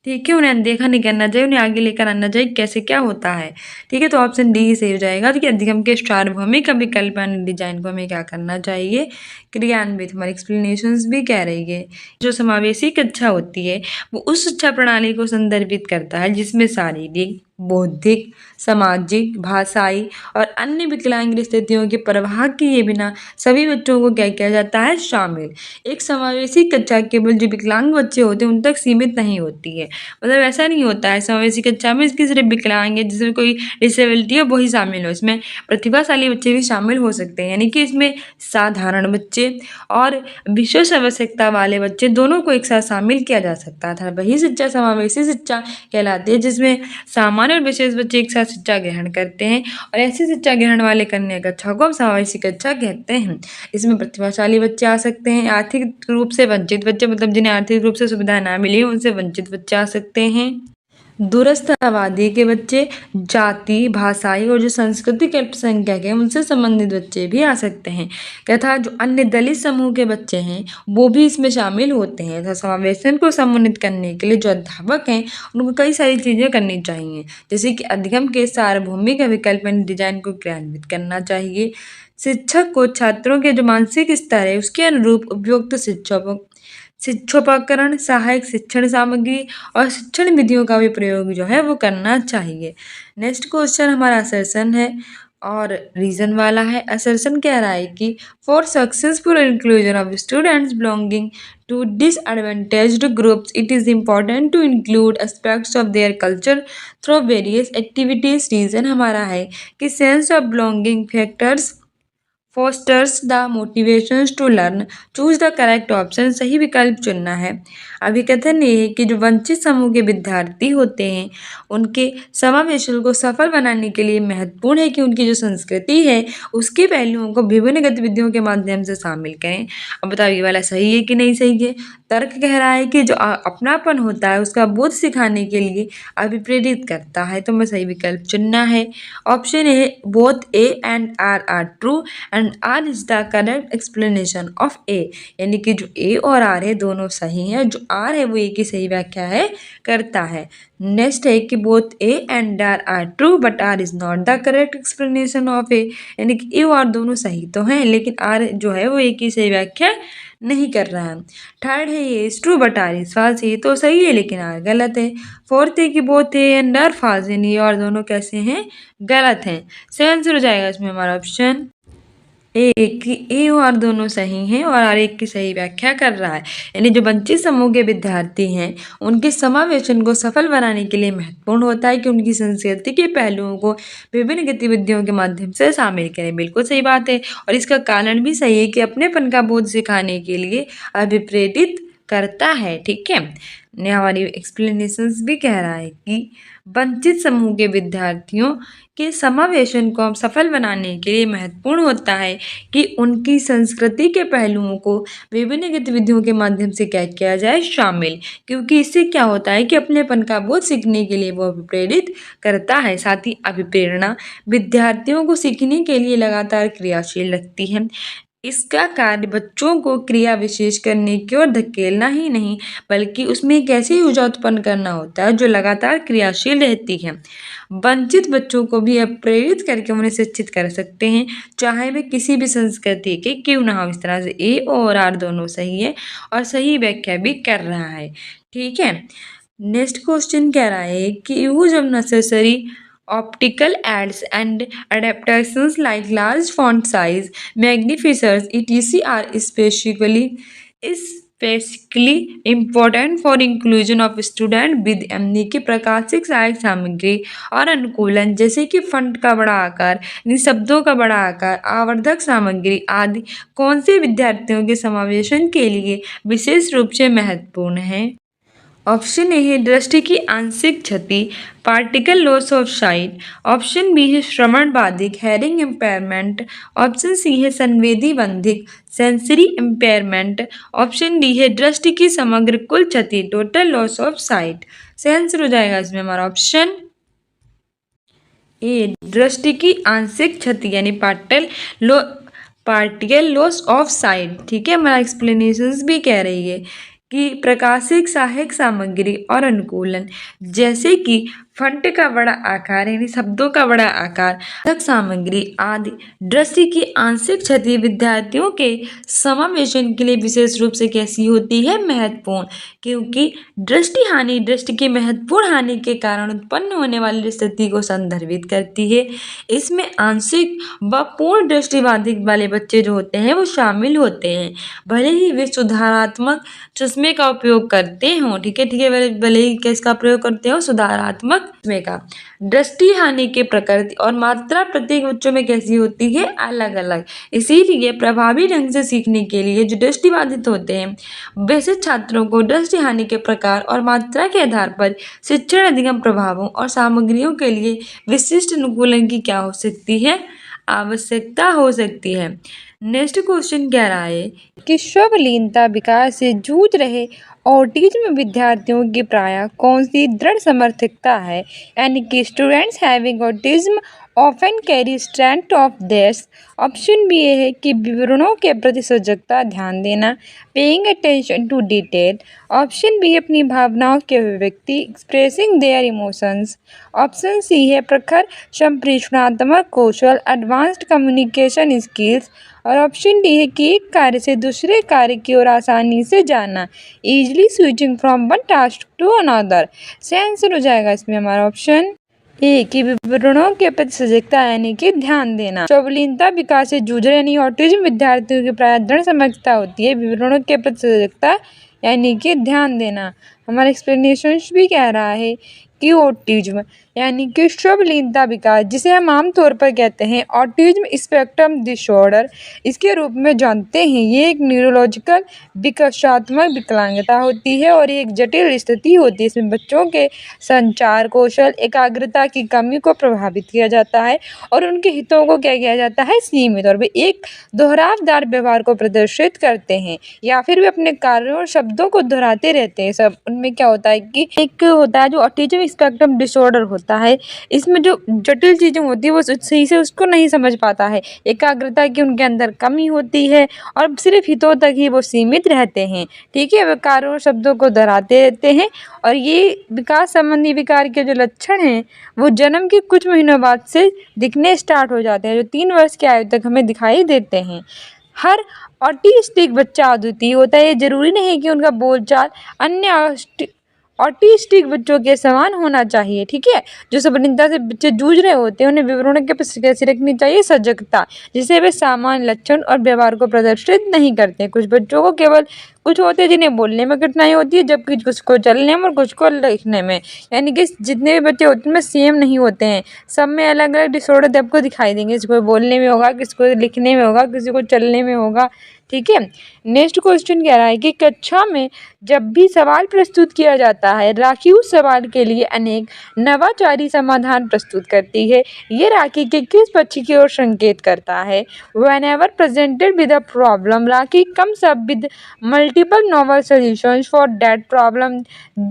ठीक है, उन्हें अनदेखा नहीं करना चाहिए, उन्हें आगे लेकर आना चाहिए कैसे क्या होता है। ठीक है, तो ऑप्शन डी सही हो जाएगा कि अधिगम के सार्वभौमिक विकल्प डिजाइन को हमें क्या करना चाहिए, क्रियान्वित। हमारी एक्सप्लेनेशंस भी कह रही है जो समावेशी कक्षा होती है वो उस शिक्षा प्रणाली को संदर्भित करता है जिसमें शारीरिक, बौद्धिक, सामाजिक, भाषाई और अन्य विकलांग स्थितियों की परवाह किए बिना सभी बच्चों को क्या किया जाता है, शामिल। एक समावेशी कक्षा केवल जो विकलांग बच्चे होते हैं उन तक सीमित नहीं होती है, मतलब ऐसा नहीं होता है समावेशी कक्षा में इसकी सिर्फ विकलांग है जिसमें कोई डिसेबिलिटी है वही शामिल हो, इसमें प्रतिभाशाली बच्चे भी शामिल हो सकते हैं। यानी कि इसमें साधारण बच्चे और विशेष आवश्यकता वाले बच्चे दोनों को एक साथ शामिल किया जा सकता था। वही शिक्षा समावेशी शिक्षा कहलाती है जिसमें सामान्य और विशेष बच्चे एक साथ शिक्षा ग्रहण करते हैं, और ऐसी शिक्षा ग्रहण वाले कन्या कक्षा को हम समावेशी कक्षा कहते हैं। इसमें प्रतिभाशाली बच्चे आ सकते हैं, आर्थिक रूप से वंचित बच्चे, मतलब जिन्हें आर्थिक रूप से सुविधा ना मिली उनसे वंचित बच्चे आ सकते हैं, दूरस्थ आबादी के बच्चे, जाति, भाषाई और जो सांस्कृतिक अल्पसंख्यक है उनसे संबंधित बच्चे भी आ सकते हैं तथा जो अन्य दलित समूह के बच्चे हैं वो भी इसमें शामिल होते हैं। तथा समावेशन को सम्मानित करने के लिए जो अध्यापक हैं उनको कई सारी चीज़ें करनी चाहिए, जैसे कि अधिगम के सार्वभौमिक विकल्प डिजाइन को क्रियान्वित करना चाहिए। शिक्षक को छात्रों के जो मानसिक स्तर है उसके अनुरूप उपयुक्त शिक्षोपकरण, सहायक शिक्षण सामग्री और शिक्षण विधियों का भी प्रयोग जो है वो करना चाहिए। नेक्स्ट क्वेश्चन हमारा असर्शन है और रीजन वाला है। असर्शन कह रहा है कि for successful inclusion of students belonging to disadvantaged groups it is important to include aspects of their culture through various activities. Reason हमारा है कि sense of belonging factors fosters the motivations to learn. Choose the correct option, सही विकल्प चुनना है। अभी कथन ये है कि जो वंचित समूह के विद्यार्थी होते हैं उनके समावेशन को सफल बनाने के लिए महत्वपूर्ण है कि उनकी जो संस्कृति है उसके पहलुओं को विभिन्न गतिविधियों के माध्यम से शामिल करें। अब बताओ ये वाला सही है कि नहीं सही है। तर्क कह रहा है कि जो अपनापन होता है उसका बोध सिखाने के लिए अभिप्रेरित करता है, तो मैं सही विकल्प चुनना है। ऑप्शन है both A and R R true and R is the correct explanation of A, यानी कि जो ए और आर है दोनों सही हैं, जो आर है वो ए की सही व्याख्या है करता है। नेक्स्ट है कि both A and R true but R is not the correct explanation of A, यानी कि ए और आर दोनों सही तो हैं लेकिन आर जो है वो ए की सही व्याख्या नहीं कर रहा है। थर्ड है ये is true but R is false, ये तो सही है लेकिन आर गलत है। फोर्थ है कि both A and R false, यानी ये और दोनों कैसे हैं, गलत हैं। सही आंसर हो जाएगा इसमें हमारा ऑप्शन ए की ए और दोनों सही हैं और आर एक की सही व्याख्या कर रहा है। यानी जो वंचित समूह के विद्यार्थी हैं उनके समावेशन को सफल बनाने के लिए महत्वपूर्ण होता है कि उनकी संस्कृति के पहलुओं को विभिन्न गतिविधियों के माध्यम से शामिल करें। बिल्कुल सही बात है और इसका कारण भी सही है कि अपनेपन का बोध सिखाने के लिए अभिप्रेरित करता है। ठीक है, हमारी एक्सप्लेनेशंस भी कह रहा है कि वंचित समूह के विद्यार्थियों के समावेशन को सफल बनाने के लिए महत्वपूर्ण होता है कि उनकी संस्कृति के पहलुओं को विभिन्न गतिविधियों के माध्यम से क्या किया जाए, शामिल, क्योंकि इससे क्या होता है कि अपनेपन का बोध सीखने के लिए वो अभिप्रेरित करता है। साथ ही अभिप्रेरणा विद्यार्थियों को सीखने के लिए लगातार क्रियाशील रखती है। इसका कार्य बच्चों को क्रिया विशेष करने की ओर धकेलना ही नहीं बल्कि उसमें एक ऐसी ऊर्जा उत्पन्न करना होता है जो लगातार क्रियाशील रहती है। वंचित बच्चों को भी प्रेरित करके उन्हें शिक्षित कर सकते हैं, चाहे वे किसी भी संस्कृति के क्यों ना हो। इस तरह से ए और आर दोनों सही है और सही व्याख्या भी कर रहा है। ठीक है, नेक्स्ट क्वेश्चन कह रहा है कि use of necessary optical aids and adaptations like large font size, magnifiers, etc. are especially important for inclusion of student with यानी कि प्रकाशिक सहायक सामग्री और अनुकूलन, जैसे कि फंट का बड़ा आकार, शब्दों का बड़ा आकार, आवर्धक सामग्री आदि कौन से विद्यार्थियों के समावेशन के लिए विशेष रूप से महत्वपूर्ण है। ऑप्शन ए है दृष्टि की आंशिक क्षति, partial loss of sight. Option B है श्रवण बाधिक, हेयरिंग इम्पेयरमेंट। ऑप्शन सी है संवेदी बंधिक, सेंसरी इम्पेयरमेंट। ऑप्शन डी है दृष्टि की समग्र कुल क्षति, टोटल लॉस ऑफ साइट। सही आंसर हो जाएगा इसमें हमारा ऑप्शन ए दृष्टि की आंशिक क्षति यानी पार्टिकल लॉस ऑफ साइट। ठीक है, हमारा एक्सप्लेनेशंस भी कह रही है कि प्रकाशिक सहायक सामग्री और अनुकूलन, जैसे कि फंट का बड़ा आकार यानी शब्दों का बड़ा आकार, सामग्री आदि दृष्टि की आंशिक क्षति विद्यार्थियों के समावेशन के लिए विशेष रूप से कैसी होती है, महत्वपूर्ण, क्योंकि दृष्टि हानि दृष्टि की महत्वपूर्ण हानि के कारण उत्पन्न होने वाली स्थिति को संदर्भित करती है। इसमें आंशिक व पूर्ण दृष्टिबाधित वाले बच्चे जो होते हैं वो शामिल होते हैं, भले ही वे सुधारात्मक चश्मे का उपयोग करते हों। ठीक है, भले ही किसका प्रयोग करते हो, सुधारात्मक चश्मे का। दृष्टि हानि के प्रकृति और मात्रा प्रत्येक बच्चों में कैसी होती है, अलग अलग। इसीलिए प्रभावी ढंग से सीखने के लिए जो दृष्टिबाधित होते हैं वैसे छात्रों को दृष्टि हानि के प्रकार और मात्रा के आधार पर शिक्षण अधिगम प्रभावों और सामग्रियों के लिए विशिष्ट अनुकूलन की क्या हो सकती है, आवश्यकता हो सकती है। नेक्स्ट क्वेश्चन कह रहा है कि स्वलीनता विकार से जूझ रहे ऑटिज्म विद्यार्थियों की प्रायः कौन सी दृढ़ समर्थकता है, यानी कि students having autism often carry strength of theirs. Option B ये है कि विवरणों के प्रति सजगता, ध्यान देना, paying attention to detail. Option B अपनी भावनाओं की अभिव्यक्ति, expressing their emotions. Option C है प्रखर संप्रेषणात्मक कौशल, एडवांस्ड कम्युनिकेशन स्किल्स। और ऑप्शन डी है कि एक कार्य से दूसरे कार्य की ओर आसानी से जाना, easily switching from one task to another. सही आंसर हो जाएगा इसमें हमारा ऑप्शन ए कि विवरणों के प्रति सजगता यानी कि ध्यान देना। स्वलीनता विकास से जूझ रहे यानी ऑटिज्म विद्यार्थियों की प्रायः दृढ़ समझता होती है विवरणों के प्रति सजगता यानी कि ध्यान देना। हमारा एक्सप्लेनेशन भी कह रहा है कि ऑटिज्म यानी कि स्वलीनता विकार, जिसे हम आमतौर पर कहते हैं ऑटिज्म स्पेक्ट्रम डिसऑर्डर, इसके रूप में जानते हैं, ये एक न्यूरोलॉजिकल विकासात्मक विकलांगता होती है और ये एक जटिल स्थिति होती है। इसमें बच्चों के संचार कौशल, एकाग्रता की कमी को प्रभावित किया जाता है और उनके हितों को क्या किया जाता है, सीमित, और वे एक दोहरावदार व्यवहार को प्रदर्शित करते हैं या फिर वे अपने कार्यों और शब्दों को दोहराते रहते हैं। सब उनमें क्या होता है कि एक होता है जो ऑटिज्म स्पेक्ट्रम डिसऑर्डर होता है, इसमें जो जटिल चीज़ें होती है वो सही से उसको नहीं समझ पाता है, एकाग्रता की उनके अंदर कमी होती है और सिर्फ हितों तक ही वो सीमित रहते हैं। ठीक है, वे कार्यों और शब्दों को दोहराते रहते हैं और ये विकास संबंधी विकार के जो लक्षण हैं वो जन्म के कुछ महीनों बाद से दिखने स्टार्ट हो जाते हैं, जो 3 वर्ष की आयु तक हमें दिखाई देते हैं। हर ऑटिस्टिक बच्चा अद्वितीय होता है, ये जरूरी नहीं कि उनका बोलचाल अन्य ऑटिस्टिक बच्चों के समान होना चाहिए। ठीक है, जो स्वलीनता से बच्चे जूझ रहे होते हैं उन्हें विवरणों के प्रति कैसे रखनी चाहिए, सजगता, जिससे वे सामान्य लक्षण और व्यवहार को प्रदर्शित नहीं करते। कुछ बच्चों को केवल कुछ होते हैं जिन्हें बोलने में कठिनाई होती है, जबकि कुछ को चलने में और कुछ को लिखने में, यानी कि जितने भी बच्चे होते हैं उनमें सेम नहीं होते हैं, सब में अलग अलग डिसऑर्डर आपको दिखाई देंगे। किसी को बोलने में होगा, किसी को लिखने में होगा, किसी को चलने में होगा। ठीक है, नेक्स्ट क्वेश्चन कह रहा है कि कक्षा में जब भी सवाल प्रस्तुत किया जाता है राखी उस सवाल के लिए अनेक नवाचारी समाधान प्रस्तुत करती है। ये राखी के किस पक्ष की ओर संकेत करता है? Whenever presented with a problem, rakhi comes up with multiple novel solutions for that problem.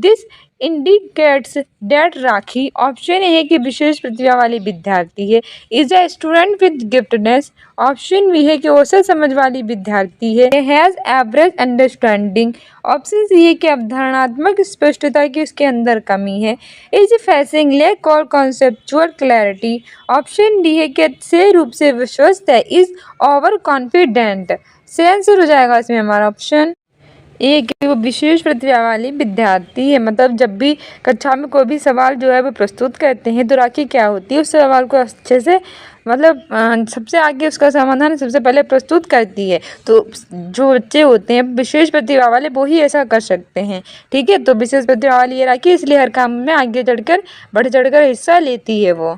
This indicates that Rakhi, option A है कि विशेष प्रतिभा वाली विद्यार्थी है, is a student with giftedness. Option B है कि औसत समझ वाली विद्यार्थी है, has average understanding. Option C है कि अवधारणात्मक स्पष्टता की उसके अंदर कमी है, इज फेसिंग लैक और कॉन्सेप्चुअल क्लैरिटी। ऑप्शन डी है कि अच्छे रूप से विश्वस्त है, इज ओवर कॉन्फिडेंट। सही आंसर हो जाएगा इसमें हमारा ऑप्शन ए कि वो विशेष प्रतिभा वाली विद्यार्थी है। मतलब जब भी कक्षा में कोई भी सवाल जो है वो प्रस्तुत करते हैं तो राखी क्या होती है, उस सवाल को अच्छे से मतलब सबसे आगे उसका समाधान सबसे पहले प्रस्तुत करती है। तो जो बच्चे होते हैं विशेष प्रतिभा वाले वो ही ऐसा कर सकते हैं। ठीक है, तो विशेष प्रतिभा वाली ये राखी इसलिए हर काम में आगे बढ़ चढ़कर हिस्सा लेती है वो।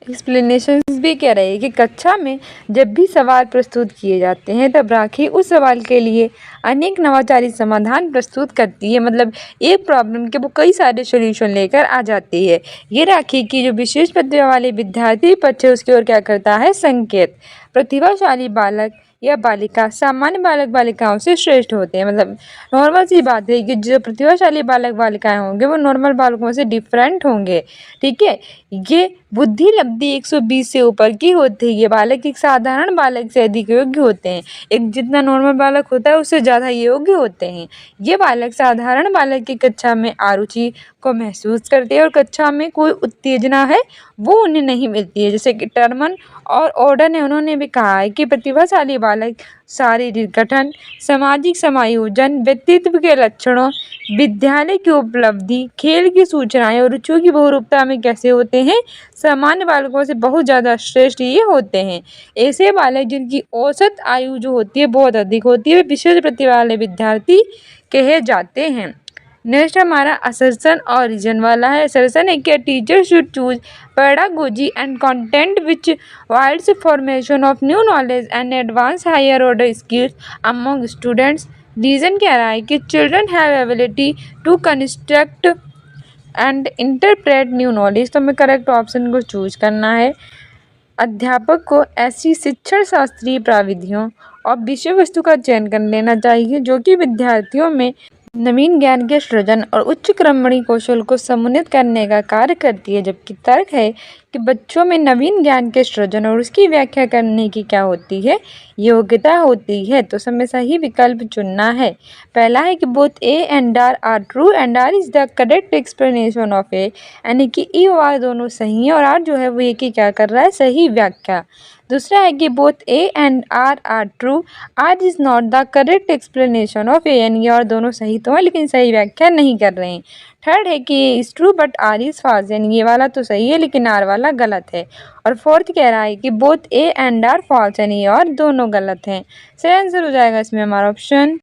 एक्सप्लेनेशन भी कह रहे हैं कि कक्षा में जब भी सवाल प्रस्तुत किए जाते हैं तब राखी उस सवाल के लिए अनेक नवाचारी समाधान प्रस्तुत करती है। मतलब एक प्रॉब्लम के वो कई सारे सॉल्यूशन लेकर आ जाती है। ये राखी की जो विशेष प्रतिभा वाले विद्यार्थी पक्ष है उसकी ओर क्या करता है, संकेत। प्रतिभाशाली बालक या बालिका सामान्य बालक बालिकाओं से श्रेष्ठ होते हैं। मतलब नॉर्मल सी बात है कि जो प्रतिभाशाली बालक बालिकाएं होंगे वो नॉर्मल बालकों से डिफरेंट होंगे। ठीक है, ये बुद्धि लब्धि 120 से ऊपर की होती है। ये बालक एक साधारण बालक से अधिक योग्य होते हैं। एक जितना नॉर्मल बालक होता है उससे ज़्यादा योग्य होते हैं। ये बालक साधारण बालक की कक्षा में अरुचि को महसूस करते हैं और कक्षा में कोई उत्तेजना है वो उन्हें नहीं मिलती है। जैसे कि टर्मन और ऑर्डन ने उन्होंने भी कहा है कि प्रतिभाशाली बालक शारीरिक गठन, सामाजिक समायोजन, व्यक्तित्व के लक्षणों, विद्यालय की उपलब्धि, खेल की सूचनाएं और रुचियों की बहुरूपता में कैसे होते हैं, सामान्य बालकों से बहुत ज़्यादा श्रेष्ठ ये होते हैं। ऐसे बालक जिनकी औसत आयु जो होती है बहुत अधिक होती है वे विशेष प्रतिभा वाले विद्यार्थी कहे जाते हैं। नेक्स्ट हमारा असर्शन और रीजन वाला है। असर्शन है कि teacher should choose pedagogy and content which wides formation of new knowledge and advance higher order skills among students. Reason कह रहा है कि children have ability to construct and interpret new knowledge। तो हमें करेक्ट ऑप्शन को choose करना है। अध्यापक को ऐसी शिक्षण शास्त्रीय प्रविधियों और विषय वस्तु का चयन कर लेना चाहिए जो कि विद्यार्थियों में नवीन ज्ञान के सृजन और उच्च क्रमणीय कौशल को समुन्नत करने का कार्य करती है। जबकि तर्क है कि बच्चों में नवीन ज्ञान के सृजन और उसकी व्याख्या करने की क्या होती है, योग्यता होती है। तो हमें सही विकल्प चुनना है। पहला है कि both A and R true and R is the correct explanation of A, यानी कि ई और आर दोनों सही हैं और आर जो है वो ए की क्या कर रहा है, सही व्याख्या। दूसरा है कि both A and R true, R is not the correct explanation of A, यानी और दोनों सही तो हैं लेकिन सही व्याख्या नहीं कर रहे हैं। थर्ड है कि A is true but R is false, यानी ये वाला तो सही है लेकिन आर वाला गलत है। और फोर्थ कह रहा है कि both A and R false, यानी ये और दोनों गलत हैं। सही आंसर हो जाएगा इसमें हमारा ऑप्शन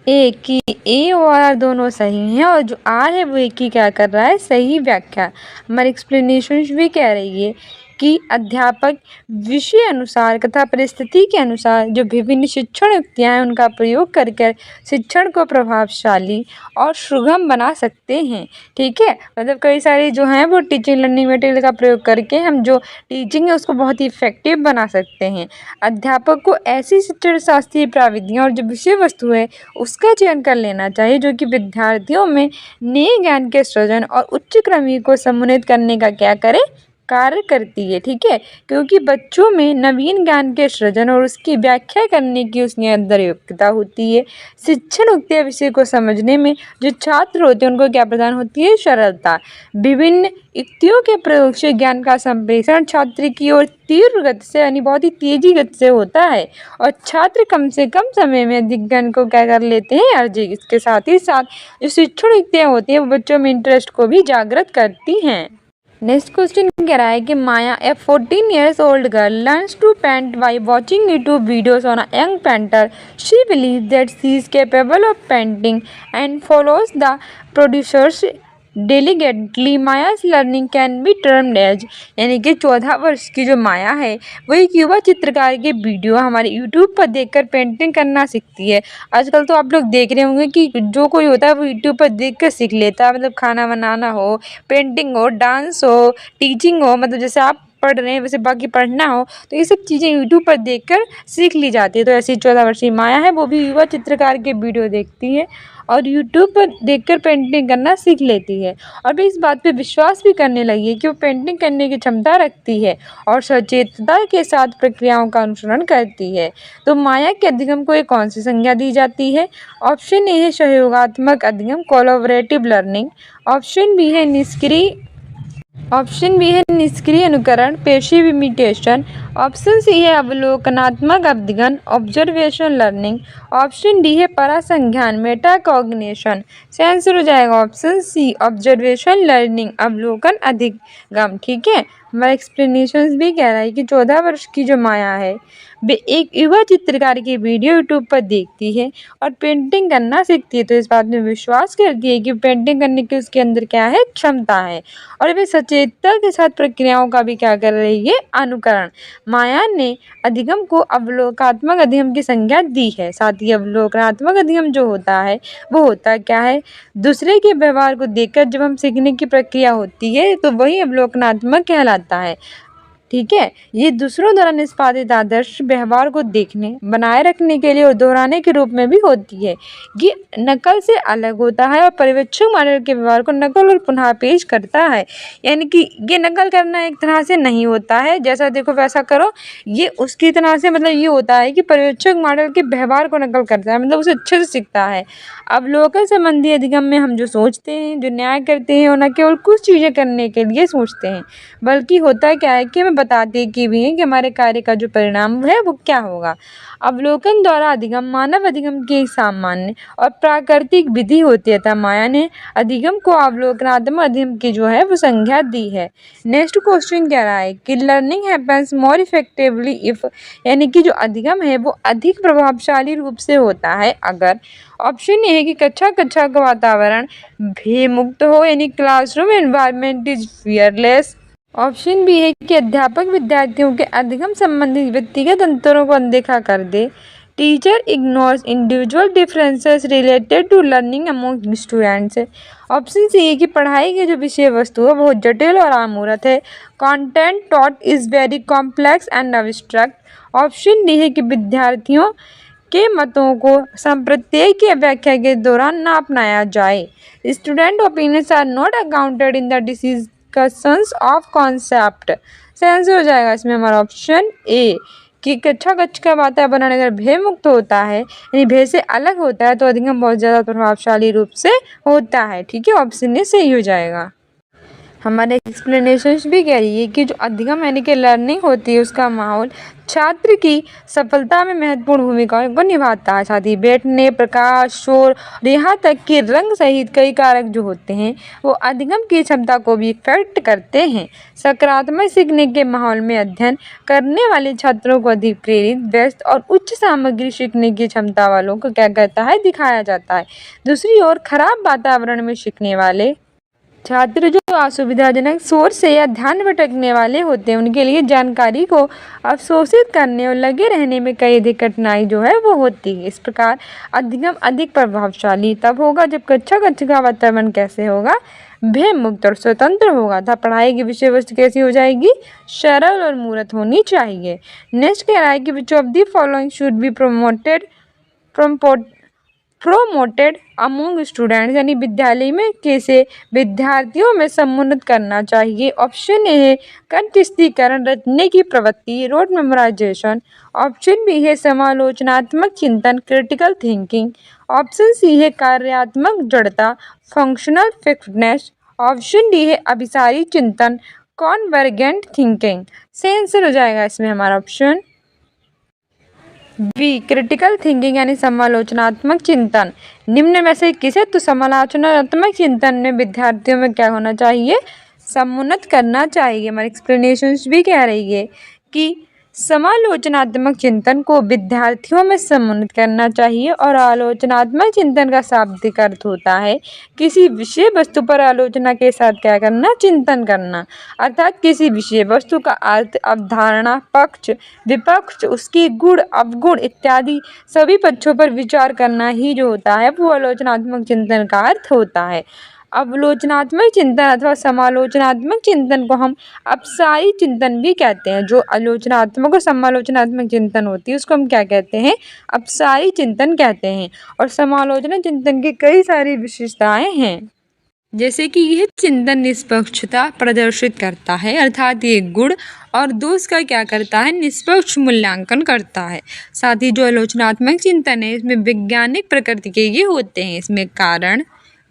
ए कि ए और आर दोनों सही हैं और जो आर है वो ए की क्या कर रहा है, सही व्याख्या। हमारी एक्सप्लेनेशन भी कह रही है कि अध्यापक विषय अनुसार तथा परिस्थिति के अनुसार जो विभिन्न शिक्षण युक्तियाँ हैं उनका प्रयोग कर शिक्षण को प्रभावशाली और सुगम बना सकते हैं। ठीक है, मतलब कई सारे जो हैं वो टीचिंग लर्निंग मटेरियल का प्रयोग करके हम जो टीचिंग है उसको बहुत ही इफेक्टिव बना सकते हैं। अध्यापक को ऐसी शिक्षण शास्त्रीय प्रविधियाँ और जो विषय वस्तु है उसका चयन कर लेना चाहिए जो कि विद्यार्थियों में नए ज्ञान के सृजन और उच्च क्रमी को समुन्नत करने का क्या करे, कार्य करती है। ठीक है, क्योंकि बच्चों में नवीन ज्ञान के सृजन और उसकी व्याख्या करने की उसके अंदर योग्यता होती है। शिक्षण युक्तियाँ विषय को समझने में जो छात्र होते हैं उनको क्या प्रदान होती है, सरलता। विभिन्न युक्तियों के प्रयोग से ज्ञान का संप्रेषण छात्र की ओर तीव्र गति से, यानी बहुत ही तेजी गति से होता है और छात्र कम से कम समय में अधिक ज्ञान को क्या कर लेते हैं, अर्जित। इसके साथ ही साथ जो शिक्षण युक्तियाँ होती हैं वो बच्चों में इंटरेस्ट को भी जागृत करती हैं। नेक्स्ट क्वेश्चन कह रहा है कि माया ए 14 years old girl learns to paint by watching YouTube videos on a young painter. She believes that she is capable of painting and follows the producers diligently. Maya's learning can be termed as, यानी कि 14 वर्ष की जो माया है वो एक युवा चित्रकार के वीडियो हमारे यूट्यूब पर देखकर पेंटिंग करना सीखती है। आजकल तो आप लोग देख रहे होंगे कि जो कोई होता है वो यूट्यूब पर देखकर सीख लेता है, मतलब खाना बनाना हो, पेंटिंग हो, डांस हो, टीचिंग हो, मतलब जैसे आप पढ़ रहे हैं वैसे बाकी पढ़ना हो तो ये सब चीज़ें यूट्यूब पर देखकर सीख ली जाती है। तो ऐसी 14 वर्षीय माया है वो भी युवा चित्रकार के वीडियो देखती है और यूट्यूब पर देखकर पेंटिंग करना सीख लेती है और वे इस बात पे विश्वास भी करने लगी है कि वो पेंटिंग करने की क्षमता रखती है और सचेतता के साथ प्रक्रियाओं का अनुसरण करती है। तो माया के अधिगम को एक कौन सी संज्ञा दी जाती है? ऑप्शन ए है सहयोगात्मक अधिगम, कोलैबोरेटिव लर्निंग। ऑप्शन बी है निष्क्रिय अनुकरण, पैसिव इमिटेशन। ऑप्शन सी है अवलोकनात्मक अधिगम, ऑब्जर्वेशन लर्निंग। ऑप्शन डी है परासंज्ञान, मेटाकॉग्निशन। सही आंसर हो जाएगा ऑप्शन सी, ऑब्जर्वेशन लर्निंग, अवलोकन अधिगम। ठीक है, हमारा एक्सप्लेनेशन भी कह रहा है कि 14 वर्ष की जो माया है वे एक युवा चित्रकार की वीडियो यूट्यूब पर देखती है और पेंटिंग करना सीखती है। तो इस बात में विश्वास करती है कि पेंटिंग करने की उसके अंदर क्या है, क्षमता है और वे सचेतता के साथ प्रक्रियाओं का भी क्या कर रही है, अनुकरण। माया ने अधिगम को अवलोकनात्मक अधिगम की संज्ञा दी है। साथ ही अवलोकनात्मक अधिगम जो होता है वो होता क्या है, दूसरे के व्यवहार को देखकर जब हम सीखने की प्रक्रिया होती है तो वही अवलोकनात्मक कहलाता है। ठीक है, ये दूसरों द्वारा निष्पादित आदर्श व्यवहार को देखने, बनाए रखने के लिए और दोहराने के रूप में भी होती है। ये नकल से अलग होता है और पर्यवेक्षक मॉडल के व्यवहार को नकल और पुनः पेश करता है। यानी कि ये नकल करना एक तरह से नहीं होता है, जैसा देखो वैसा करो, ये उसकी तरह से मतलब ये होता है कि पर्यवेक्षक मॉडल के व्यवहार को नकल करता है, मतलब उसे अच्छे से सीखता है। अवलोकन संबंधी अधिगम में हम जो सोचते हैं, जो न्याय करते हैं और न केवल कुछ चीज़ें करने के लिए सोचते हैं, बल्कि होता क्या है कि हमें बताते कि भी हैं कि हमारे कार्य का जो परिणाम है वो क्या होगा। अवलोकन द्वारा अधिगम मानव अधिगम की एक सामान्य और प्राकृतिक विधि होती है तथा माया ने अधिगम को अवलोकनात्मक अधिगम की जो है वो संज्ञा दी है। नेक्स्ट क्वेश्चन कह रहा है कि learning happens more effectively if, यानी कि जो अधिगम है वो अधिक प्रभावशाली रूप से होता है अगर। ऑप्शन ये है कि कक्षा का वातावरण भय मुक्त हो, यानी classroom environment is fearless. Option B है कि अध्यापक विद्यार्थियों के अधिगम संबंधित व्यक्तिगत अंतरों को अनदेखा कर दे। Teacher ignores individual differences related to learning among students. Option C है कि पढ़ाई की जो विषय वस्तु है बहुत जटिल और अमूर्त है। Content taught is very complex and abstract. Option D है कि विद्यार्थियों के मतों को प्रत्येक की व्याख्या के दौरान ना अपनाया जाए। Student opinions are not accounted in the discussions of concept. सही आंसर हो जाएगा इसमें हमारा ऑप्शन ए कि कक्षा कक्ष का वातावरण अगर भय मुक्त होता है यानी भय से अलग होता है तो अधिगम बहुत ज़्यादा प्रभावशाली रूप से होता है। ठीक है, ऑप्शन ए सही हो जाएगा। हमारे एक्सप्लेनेशन भी कह रही है कि जो अधिगम यानी कि लर्निंग होती है उसका माहौल छात्र की सफलता में महत्वपूर्ण भूमिका को निभाता है। साथ ही बैठने, प्रकाश, शोर और यहाँ तक कि रंग सहित कई कारक जो होते हैं वो अधिगम की क्षमता को भी इफेक्ट करते हैं। सकारात्मक सीखने के माहौल में अध्ययन करने वाले छात्रों को अधिक प्रेरित, व्यस्त और उच्च सामग्री सीखने की क्षमता वालों को क्या करता है, दिखाया जाता है। दूसरी ओर खराब वातावरण में सीखने वाले छात्र जो असुविधाजनक शोर से या ध्यान भटकने वाले होते हैं उनके लिए जानकारी को अवशोषित करने और लगे रहने में कई अधिक कठिनाई जो है वो होती है। इस प्रकार अधिगम अधिक प्रभावशाली तब होगा जब कक्षा कक्ष का वातावरण कैसे होगा, भय मुक्त और स्वतंत्र होगा था। पढ़ाई की विषय वस्तु कैसी हो जाएगी, सरल और मूर्त होनी चाहिए। नेक्स्ट कह रहा है कि which of the following should be promoted among students, यानी विद्यालय में कैसे विद्यार्थियों में समुन्नत करना चाहिए। ऑप्शन ए है कंठस्थीकरण, रटने की प्रवृत्ति, रोड मेमोराइजेशन। ऑप्शन बी है समालोचनात्मक चिंतन, क्रिटिकल थिंकिंग। ऑप्शन सी है कार्यात्मक जड़ता, फंक्शनल फिटनेस। ऑप्शन डी है अभिसारी चिंतन, कॉन्वर्जेंट थिंकिंग। सही आंसर हो जाएगा इसमें हमारा ऑप्शन बी क्रिटिकल थिंकिंग यानी समालोचनात्मक चिंतन। निम्न में से किसे तो समालोचनात्मक चिंतन में विद्यार्थियों में क्या होना चाहिए, समुन्नत करना चाहिए। हमारी एक्सप्लेनेशन भी कह रही है कि समालोचनात्मक चिंतन को विद्यार्थियों में समुन्नत करना चाहिए और आलोचनात्मक चिंतन का शाब्दिक अर्थ होता है किसी विषय वस्तु पर आलोचना के साथ क्या करना, चिंतन करना। अर्थात किसी विषय वस्तु का अर्थ, अवधारणा, पक्ष, विपक्ष, उसकी गुण, अवगुण इत्यादि सभी पक्षों पर विचार करना ही जो होता है वो आलोचनात्मक चिंतन का अर्थ होता है। अवलोचनात्मक चिंतन अथवा समालोचनात्मक चिंतन को हम अपसारी चिंतन भी कहते हैं। जो आलोचनात्मक और समालोचनात्मक चिंतन होती है उसको हम क्या कहते हैं, अपसारी चिंतन कहते हैं। और समालोचना चिंतन की कई सारी विशेषताएं हैं, जैसे कि यह चिंतन निष्पक्षता प्रदर्शित करता है, अर्थात ये गुण और दोष का क्या करता है, निष्पक्ष मूल्यांकन करता है। साथ ही जो आलोचनात्मक चिंतन है इसमें वैज्ञानिक प्रकृति के ये होते हैं, इसमें कारण,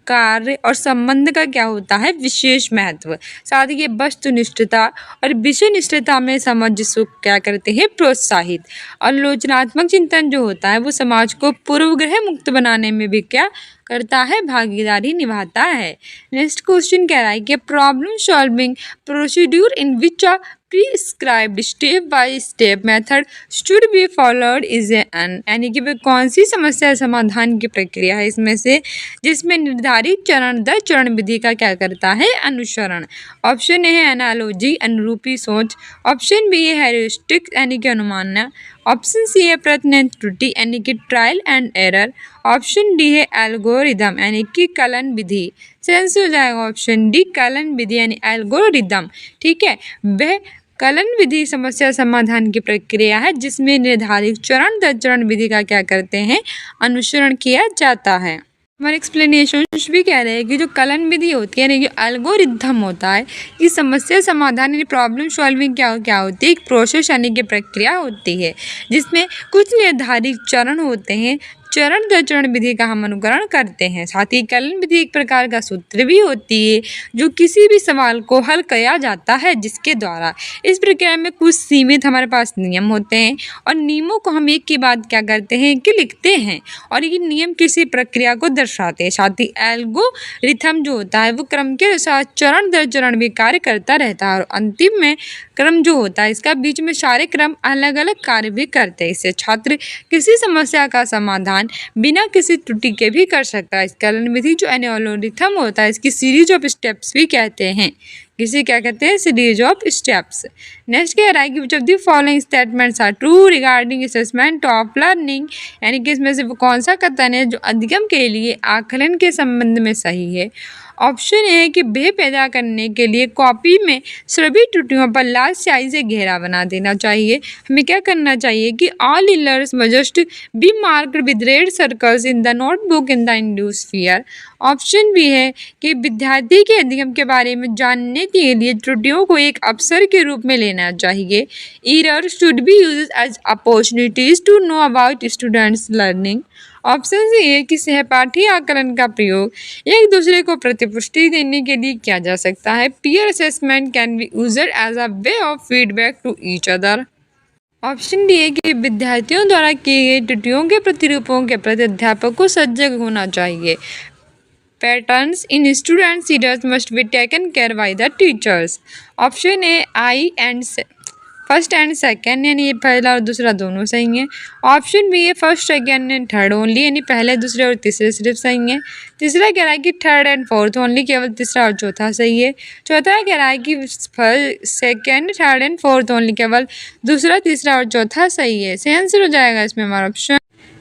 कार्य और संबंध का क्या होता है, विशेष महत्व। साथ ही ये वस्तुनिष्ठता और विषयनिष्ठता में समझ को क्या करते हैं, प्रोत्साहित। आलोचनात्मक चिंतन जो होता है वो समाज को पूर्वग्रह मुक्त बनाने में भी क्या करता है, भागीदारी निभाता है। नेक्स्ट क्वेश्चन कह रहा है कि problem solving procedure in which a prescribed step by step method should be followed is an, यानी कि वह कौन सी समस्या समाधान की प्रक्रिया है इसमें से जिसमें निर्धारित चरण दर चरण विधि का क्या करता है, अनुसरण। ऑप्शन ए है एनालॉजी, अनुरूपी सोच। ऑप्शन बी है हेरिस्टिक यानी कि अनुमानना। ऑप्शन सी है प्रत्यय त्रुटि यानी कि trial and error. Option D है एल्गोरिदम यानी कि कलन विधि। सेंस हो जाएगा ऑप्शन डी कलन विधि यानी एल्गोरिदम। ठीक है, वह कलन विधि समस्या समाधान की प्रक्रिया है जिसमें निर्धारित चरण दर चरण विधि का क्या करते हैं, अनुसरण किया जाता है। हमारे एक्सप्लेनेशन भी कह रहे हैं कि जो कलन विधि होती है यानी कि एल्गोरिथम होता है, ये समस्या समाधान यानी प्रॉब्लम सॉल्विंग क्या होती है, एक प्रोसेस यानी कि प्रक्रिया होती है जिसमें कुछ निर्धारित चरण होते हैं, चरण दर चरण विधि का हम अनुकरण करते हैं। साथ ही कलन विधि एक प्रकार का सूत्र भी होती है जो किसी भी सवाल को हल किया जाता है जिसके द्वारा। इस प्रक्रिया में कुछ सीमित हमारे पास नियम होते हैं और नियमों को हम एक के बाद क्या करते हैं कि लिखते हैं और ये नियम किसी प्रक्रिया को दर्शाते हैं। साथ ही एल्गोरिथम जो होता है वो क्रम के अनुसार चरण दर चरण भी कार्य करता रहता है और अंतिम में क्रम जो होता है इसका बीच में सारे क्रम अलग अलग कार्य भी करते हैं। इससे छात्र किसी समस्या का समाधान बिना किसी त्रुटि के भी कर सकता है। इस कलन विधि जो एल्गोरिथम होता है इसकी सीरीज ऑफ स्टेप्स भी कहते हैं। किसे क्या कहते हैं, सीरीज ऑफ स्टेप्स। नेक्स्ट कह रहा है कि which of the following statements are true regarding assessment of learning, यानी कि इसमें से वो कौन सा कथन है जो अधिगम के लिए आकलन के संबंध में सही है। ऑप्शन ए है कि भय पैदा करने के लिए कॉपी में सभी त्रुटियों पर लाल स्याही से घेरा बना देना चाहिए। हमें क्या करना चाहिए कि all errors must be marked with red circles in the notebook in the induce fear. Option B है कि विद्यार्थी के अधिगम के बारे में जानने के लिए त्रुटियों को एक अवसर के रूप में लेना चाहिए। Error should be used as opportunities to know about students learning. Option C है कि सहपाठी आकलन का प्रयोग एक दूसरे को प्रतिपुष्टि देने के लिए किया जा सकता है। Peer assessment can be used as a way of feedback to each other. Option D है कि विद्यार्थियों द्वारा किए गए त्रुटियों के प्रतिरूपों के प्रति अध्यापक को सजग होना चाहिए। Patterns in students errors must be taken care by the teachers. Option A I and first and second, यानी ये पहला और दूसरा दोनों सही है। ऑप्शन बी है first second and third only, यानी पहले दूसरे और तीसरे सिर्फ सही है। तीसरा कह रहा है कि थर्ड एंड फोर्थ ओनली, केवल तीसरा और चौथा सही है। चौथा कह रहा है कि first second third and fourth only, केवल दूसरा तीसरा और चौथा सही है। सही आंसर हो जाएगा इसमें हमारा ऑप्शन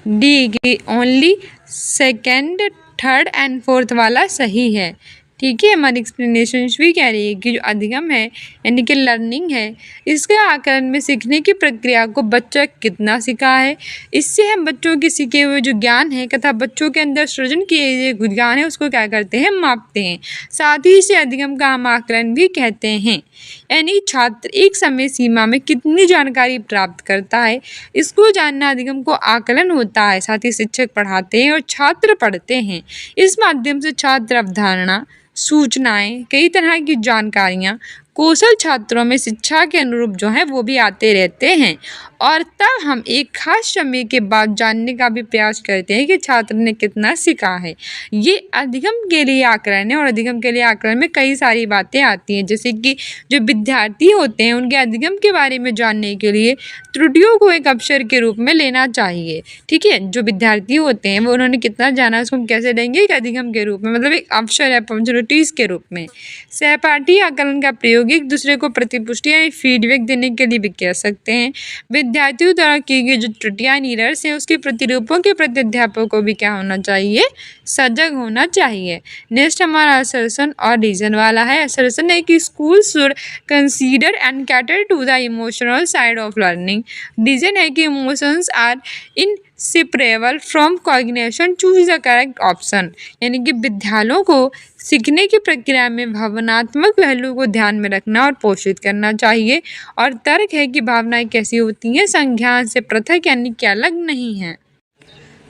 डी की only second third and fourth वाला सही है। ठीक है, हमारी एक्सप्लेनेशन भी कह रही है कि जो अधिगम है यानी कि लर्निंग है, इसके आकलन में सीखने की प्रक्रिया को बच्चा कितना सीखा है, इससे हम बच्चों के सीखे हुए जो ज्ञान है तथा बच्चों के अंदर सृजन किए जो ज्ञान है उसको क्या करते हैं, मापते हैं। साथ ही इसे अधिगम का हम आकलन भी कहते हैं। यानी छात्र एक समय सीमा में कितनी जानकारी प्राप्त करता है, इसको जानना अधिगम को आकलन होता है। साथ ही शिक्षक पढ़ाते हैं और छात्र पढ़ते हैं। इस माध्यम से छात्र अवधारणा, सूचनाएं, कई तरह की जानकारियाँ, कौशल छात्रों में शिक्षा के अनुरूप जो है वो भी आते रहते हैं और तब हम एक खास समय के बाद जानने का भी प्रयास करते हैं कि छात्र ने कितना सीखा है। ये अधिगम के लिए आकलन है और अधिगम के लिए आकलन में कई सारी बातें आती हैं, जैसे कि जो विद्यार्थी होते हैं उनके अधिगम के बारे में जानने के लिए त्रुटियों को एक अवसर के रूप में लेना चाहिए। ठीक है, जो विद्यार्थी होते हैं वो उन्होंने कितना जाना उसको हम कैसे लेंगे, एक अधिगम के रूप में, मतलब एक अवसर अपॉर्चुनिटीज़ के रूप में। सहपाठी आकलन का प्रयोग एक दूसरे को प्रतिपुष्टि यानी फीडबैक देने के लिए भी कह सकते हैं। विद्यार्थियों द्वारा की गई जो त्रुटियां एरर्स हैं उसके प्रतिरूपों के प्रति अध्यापकों को भी क्या होना चाहिए, सजग होना चाहिए। नेक्स्ट हमारा असर्शन और रीजन वाला है। असर्शन है कि school should consider and cater to the emotional side of learning. Reason है कि emotions are inseparable from cognition, choose the correct option. यानी कि विद्यालयों को सीखने की प्रक्रिया में भावनात्मक पहलू को ध्यान में रखना और पोषित करना चाहिए। और तर्क है कि भावनाएं कैसी होती हैं, संज्ञान से पृथक यानी कि अलग नहीं है।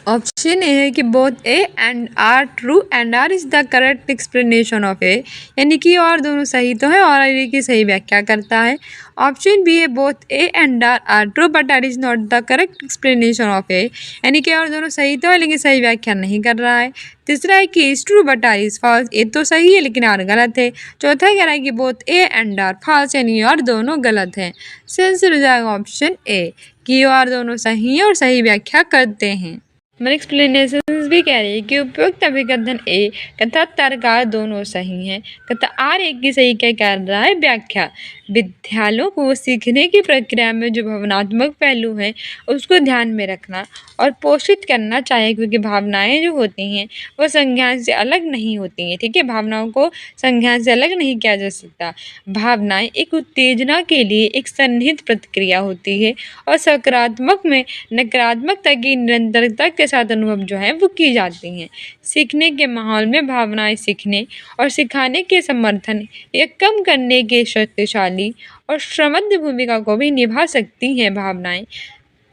ऑप्शन ए है कि both A and R true and R is the correct explanation of A, यानी कि और दोनों सही तो है और ए की सही व्याख्या करता है। ऑप्शन बी है both A and R true but R is not the correct explanation of A, यानी कि और दोनों सही तो है लेकिन सही व्याख्या नहीं कर रहा है। तीसरा है कि is true but R is false, A तो सही है लेकिन आर गलत है। चौथा कह रहा है कि both A and R false, यानी और दोनों गलत हैं। आंसर हो जाएगा ऑप्शन ए कि और दोनों सही हैं और सही व्याख्या करते हैं। हमारे एक्सप्लेनेशन भी कह रही है कि उपयुक्त अभिकथन ए तथा तर्क दोनों सही हैं तथा आर एक की सही क्या कर रहा है, व्याख्या। विद्यालयों को सीखने की प्रक्रिया में जो भावनात्मक पहलू है उसको ध्यान में रखना और पोषित करना चाहिए, क्योंकि भावनाएं जो होती हैं वो संज्ञान से अलग नहीं होती हैं। ठीक है, भावनाओं को संज्ञान से अलग नहीं किया जा सकता। भावनाएं एक उत्तेजना के लिए एक सन्निहित प्रतिक्रिया होती है और सकारात्मक में नकारात्मकता की निरंतरता के साथ अनुभव जो है वो की जाती हैं। सीखने के माहौल में भावनाएं सीखने और सिखाने के समर्थन या कम करने के शक्तिशाली और श्रमद्ध भूमिका को भी निभा सकती हैं। भावनाएं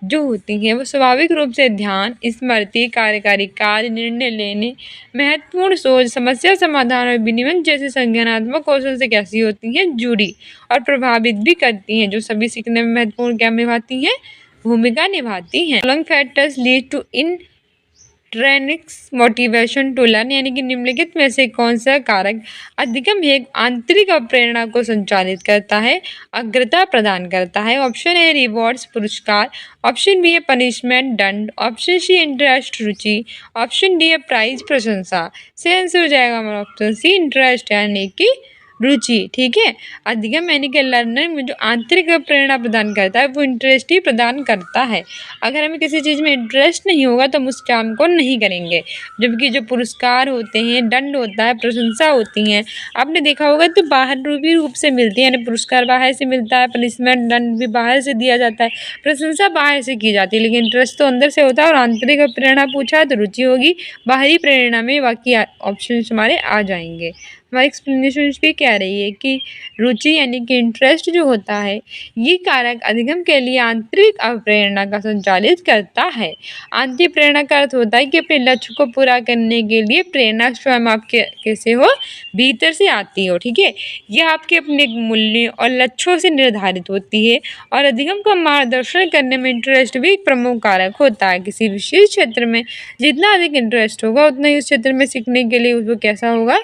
जो होती हैं वो स्वाभाविक रूप से ध्यान, स्मृति, कार्यकारी कार्य, निर्णय लेने, महत्वपूर्ण सोच, समस्या समाधान और विनिमय जैसे संज्ञानात्मक कौशल से कैसी होती हैं, जुड़ी और प्रभावित भी करती हैं, जो सभी सीखने में महत्वपूर्ण क्या निभाती हैं, भूमिका निभाती हैं। Following factors lead to intrinsic motivation to learn, यानी कि निम्नलिखित में से कौन सा कारक अधिगम एक आंतरिक प्रेरणा को संचालित करता है, अग्रता प्रदान करता है। ऑप्शन ए रिवॉर्ड्स पुरस्कार, ऑप्शन बी है पनिशमेंट दंड, ऑप्शन सी इंटरेस्ट रुचि, ऑप्शन डी है प्राइज प्रशंसा। सही आंसर हो जाएगा हमारा ऑप्शन सी इंटरेस्ट, यानी कि रुचि, ठीक है। अधिगम यानी कि लर्नर में जो आंतरिक प्रेरणा प्रदान करता है वो इंटरेस्ट ही प्रदान करता है। अगर हमें किसी चीज़ में इंटरेस्ट नहीं होगा तो हम उस काम को नहीं करेंगे। जबकि जो पुरस्कार होते हैं, दंड होता है, प्रशंसा होती हैं, आपने देखा होगा तो बाहर रूप से मिलती है, यानी पुरस्कार बाहर से मिलता है, पनिशमेंट दंड भी बाहर से दिया जाता है, प्रशंसा बाहर से की जाती है, लेकिन इंटरेस्ट तो अंदर से होता है। और आंतरिक प्रेरणा पूछा है तो रुचि होगी, बाहरी प्रेरणा में बाकी ऑप्शन हमारे आ जाएंगे। हमारी एक्सप्लेनेशन भी कह रही है कि रुचि यानी कि इंटरेस्ट जो होता है ये कारक अधिगम के लिए आंतरिक प्रेरणा का संचालित करता है। आंतरिक प्रेरणा का अर्थ होता है कि अपने लक्ष्य को पूरा करने के लिए प्रेरणा स्वयं आपके कैसे हो, भीतर से आती हो, ठीक है। यह आपके अपने मूल्य और लक्ष्यों से निर्धारित होती है। और अधिगम का मार्गदर्शन करने में इंटरेस्ट भी एक प्रमुख कारक होता है। किसी विशेष क्षेत्र में जितना अधिक इंटरेस्ट होगा उतना ही उस क्षेत्र में सीखने के लिए उसको कैसा होगा,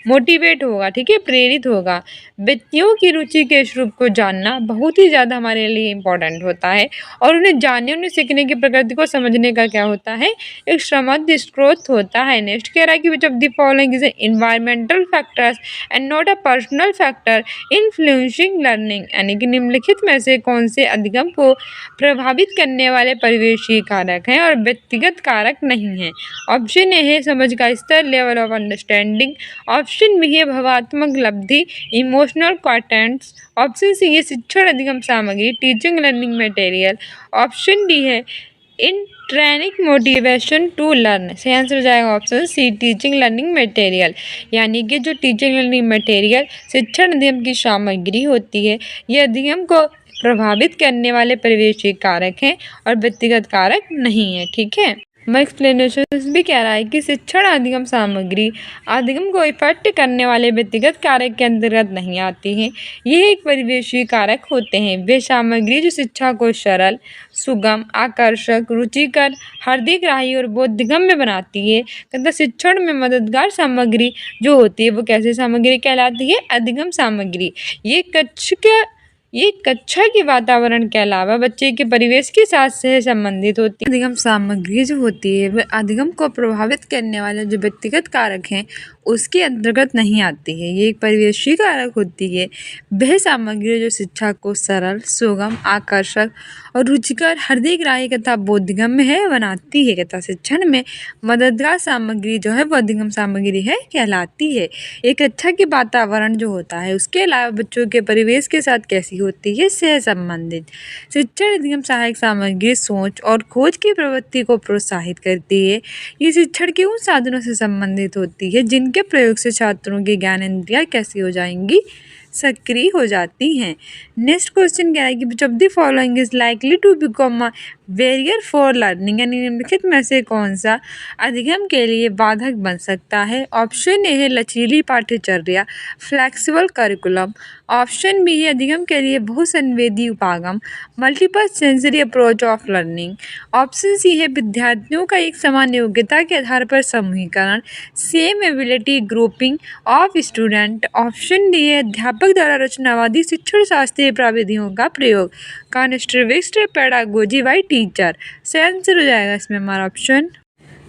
मोटिवेट होगा, ठीक है, प्रेरित होगा। व्यक्तियों की रुचि के स्वरूप को जानना बहुत ही ज़्यादा हमारे लिए इम्पोर्टेंट होता है। और उन्हें जानने, उन्हें सीखने की प्रकृति को समझने का क्या होता है, एक समृद्ध स्रोत होता है। नेक्स्ट कह रहा है कि which of the following is environmental factors and not a personal factor influencing learning, यानी कि निम्नलिखित में से कौन से अधिगम को प्रभावित करने वाले परिवेशीय कारक हैं और व्यक्तिगत कारक नहीं हैं। ऑप्शन ए है समझ का स्तर, level of understanding. Option B है भावात्मक लब्धि, इमोशनल कंटेंट्स। ऑप्शन सी है शिक्षण अधिगम सामग्री, teaching learning material. Option D है इंट्रेनिक मोटिवेशन टू लर्न। सही आंसर हो जाएगा option C, teaching learning material. यानी कि जो टीचिंग लर्निंग मटेरियल शिक्षण अधिगम की सामग्री होती है, ये अधिगम को प्रभावित करने वाले परिवेशी कारक हैं और व्यक्तिगत कारक नहीं है, ठीक है। मैं एक्सप्लेनेशन भी कह रहा है कि शिक्षण अधिगम सामग्री अधिगम को इफेक्ट करने वाले व्यक्तिगत कारक के अंतर्गत नहीं आती हैं। ये एक परिवेशी कारक होते हैं। वे सामग्री जो शिक्षा को सरल, सुगम, आकर्षक, रुचिकर, हृदयग्राही और बोधगम्य बनाती है तथा शिक्षण में मददगार सामग्री जो होती है वो कैसी सामग्री कहलाती है, अधिगम सामग्री। ये कक्षा के वातावरण के अलावा बच्चे के परिवेश के साथ सह संबंधित होती है। अधिगम सामग्री जो होती है वह अधिगम को प्रभावित करने वाले जो व्यक्तिगत कारक हैं उसके अंतर्गत नहीं आती है। ये एक परिवेशी कारक होती है। वह सामग्री जो शिक्षा को सरल, सुगम, आकर्षक और रुचिकर, हृदयग्राही तथा बोधगम्य है बनाती है तथा शिक्षण में मददगार सामग्री जो है वो अधिगम सामग्री है कहलाती है। एक अच्छा के वातावरण जो होता है उसके अलावा बच्चों के परिवेश के साथ कैसी होती है, सह संबंधित। शिक्षण अधिगम सहायक सामग्री सोच और खोज की प्रवृत्ति को प्रोत्साहित करती है। ये शिक्षण के उन साधनों से संबंधित होती है जिनके प्रयोग से छात्रों की ज्ञानेंद्रियाँ कैसी हो जाएंगी, सक्रिय हो जाती हैं। नेक्स्ट क्वेश्चन क्या है कि which of the following is likely to become a barrier for learning, यानी निम्नलिखित में से कौन सा अधिगम के लिए बाधक बन सकता है। ऑप्शन ए है लचीली पाठ्यचर्या, फ्लेक्सिबल करिकुलम। ऑप्शन बी है अधिगम के लिए बहुसंवेदी उपागम, multiple sensory approach of learning. Option C है विद्यार्थियों का एक समान योग्यता के आधार पर समूहीकरण, same ability grouping of student. Option D है अध्यापक द्वारा रचनावादी शिक्षण शास्त्रीय प्रविधियों का प्रयोग, कॉन्स्ट्रक्टिविस्ट पेडागोजी बाय टीचर। सही आंसर हो जाएगा इसमें हमारा ऑप्शन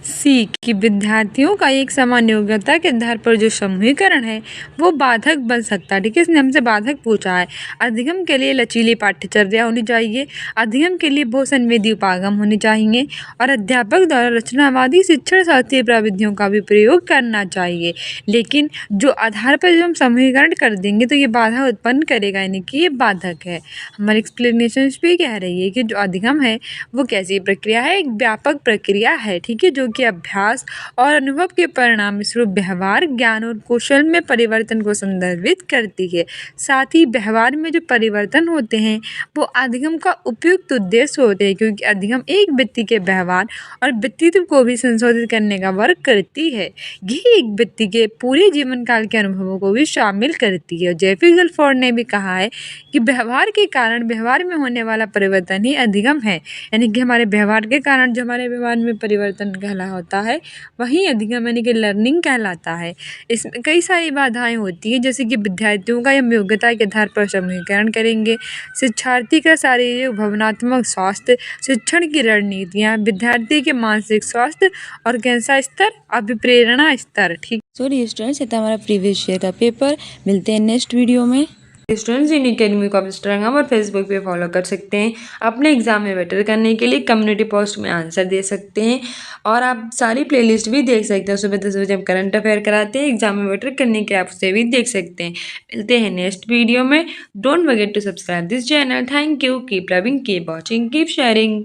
सी कि विद्यार्थियों का एक समान योग्यता के आधार पर जो समूहीकरण है वो बाधक बन सकता है, ठीक है। इसने हमसे बाधक पूछा है। अधिगम के लिए लचीली पाठ्यचर्या होनी चाहिए, अधिगम के लिए बहुसंवेदी उपागम होने चाहिए और अध्यापक द्वारा रचनावादी शिक्षण शास्त्रीय प्रविधियों का भी प्रयोग करना चाहिए। लेकिन जो आधार पर जो हम समूहीकरण कर देंगे तो ये बाधा उत्पन्न करेगा, यानी कि ये बाधक है। हमारी एक्सप्लेनेशन भी कह रही है कि जो अधिगम है वो कैसी प्रक्रिया है, एक व्यापक प्रक्रिया है, ठीक है, जो कि अभ्यास और अनुभव के परिणाम स्वरूप व्यवहार, ज्ञान और कौशल में परिवर्तन को संदर्भित करती है। साथ ही व्यवहार में जो परिवर्तन होते हैं वो अधिगम का उपयुक्त उद्देश्य होते हैं, क्योंकि अधिगम एक व्यक्ति के व्यवहार और व्यक्तित्व को भी संशोधित करने का वर्क करती है। ये एक व्यक्ति के पूरे जीवन काल के अनुभवों को भी शामिल करती है। जेफी गलफोर्ड ने भी कहा है कि व्यवहार के कारण व्यवहार में होने वाला परिवर्तन ही अधिगम है, यानी कि हमारे व्यवहार के कारण जो हमारे व्यवहार में परिवर्तन कहलाता होता है, वहीं अधिगम यानी कि लर्निंग कहलाता है। इसमें कई सारी बाधाएं होती हैं, जैसे कि विद्यार्थियों का एवं योग्यता के आधार पर समूहीकरण करेंगे, शिक्षार्थी का शारीरिक भावनात्मक स्वास्थ्य, शिक्षण की रणनीतियाँ, विद्यार्थी के मानसिक स्वास्थ्य और कैंसर स्तर, अभिप्रेरणा स्तर। ठीक, सॉरी स्टूडेंट्स, ये था हमारा प्रीवियस ईयर का पेपर। मिलते हैं नेक्स्ट वीडियो में। स्टूडेंट्स, इन अकेडमी को आप इंस्टाग्राम और फेसबुक पे फॉलो कर सकते हैं। अपने एग्जाम में बेटर करने के लिए कम्युनिटी पोस्ट में आंसर दे सकते हैं और आप सारी प्लेलिस्ट भी देख सकते हैं। सुबह 10 बजे हम करंट अफेयर कराते हैं, एग्जाम में बेटर करने के आप उसे भी देख सकते हैं। मिलते हैं नेक्स्ट वीडियो में। Don't forget to subscribe this channel. Thank you, keep loving, keep watching, keep sharing.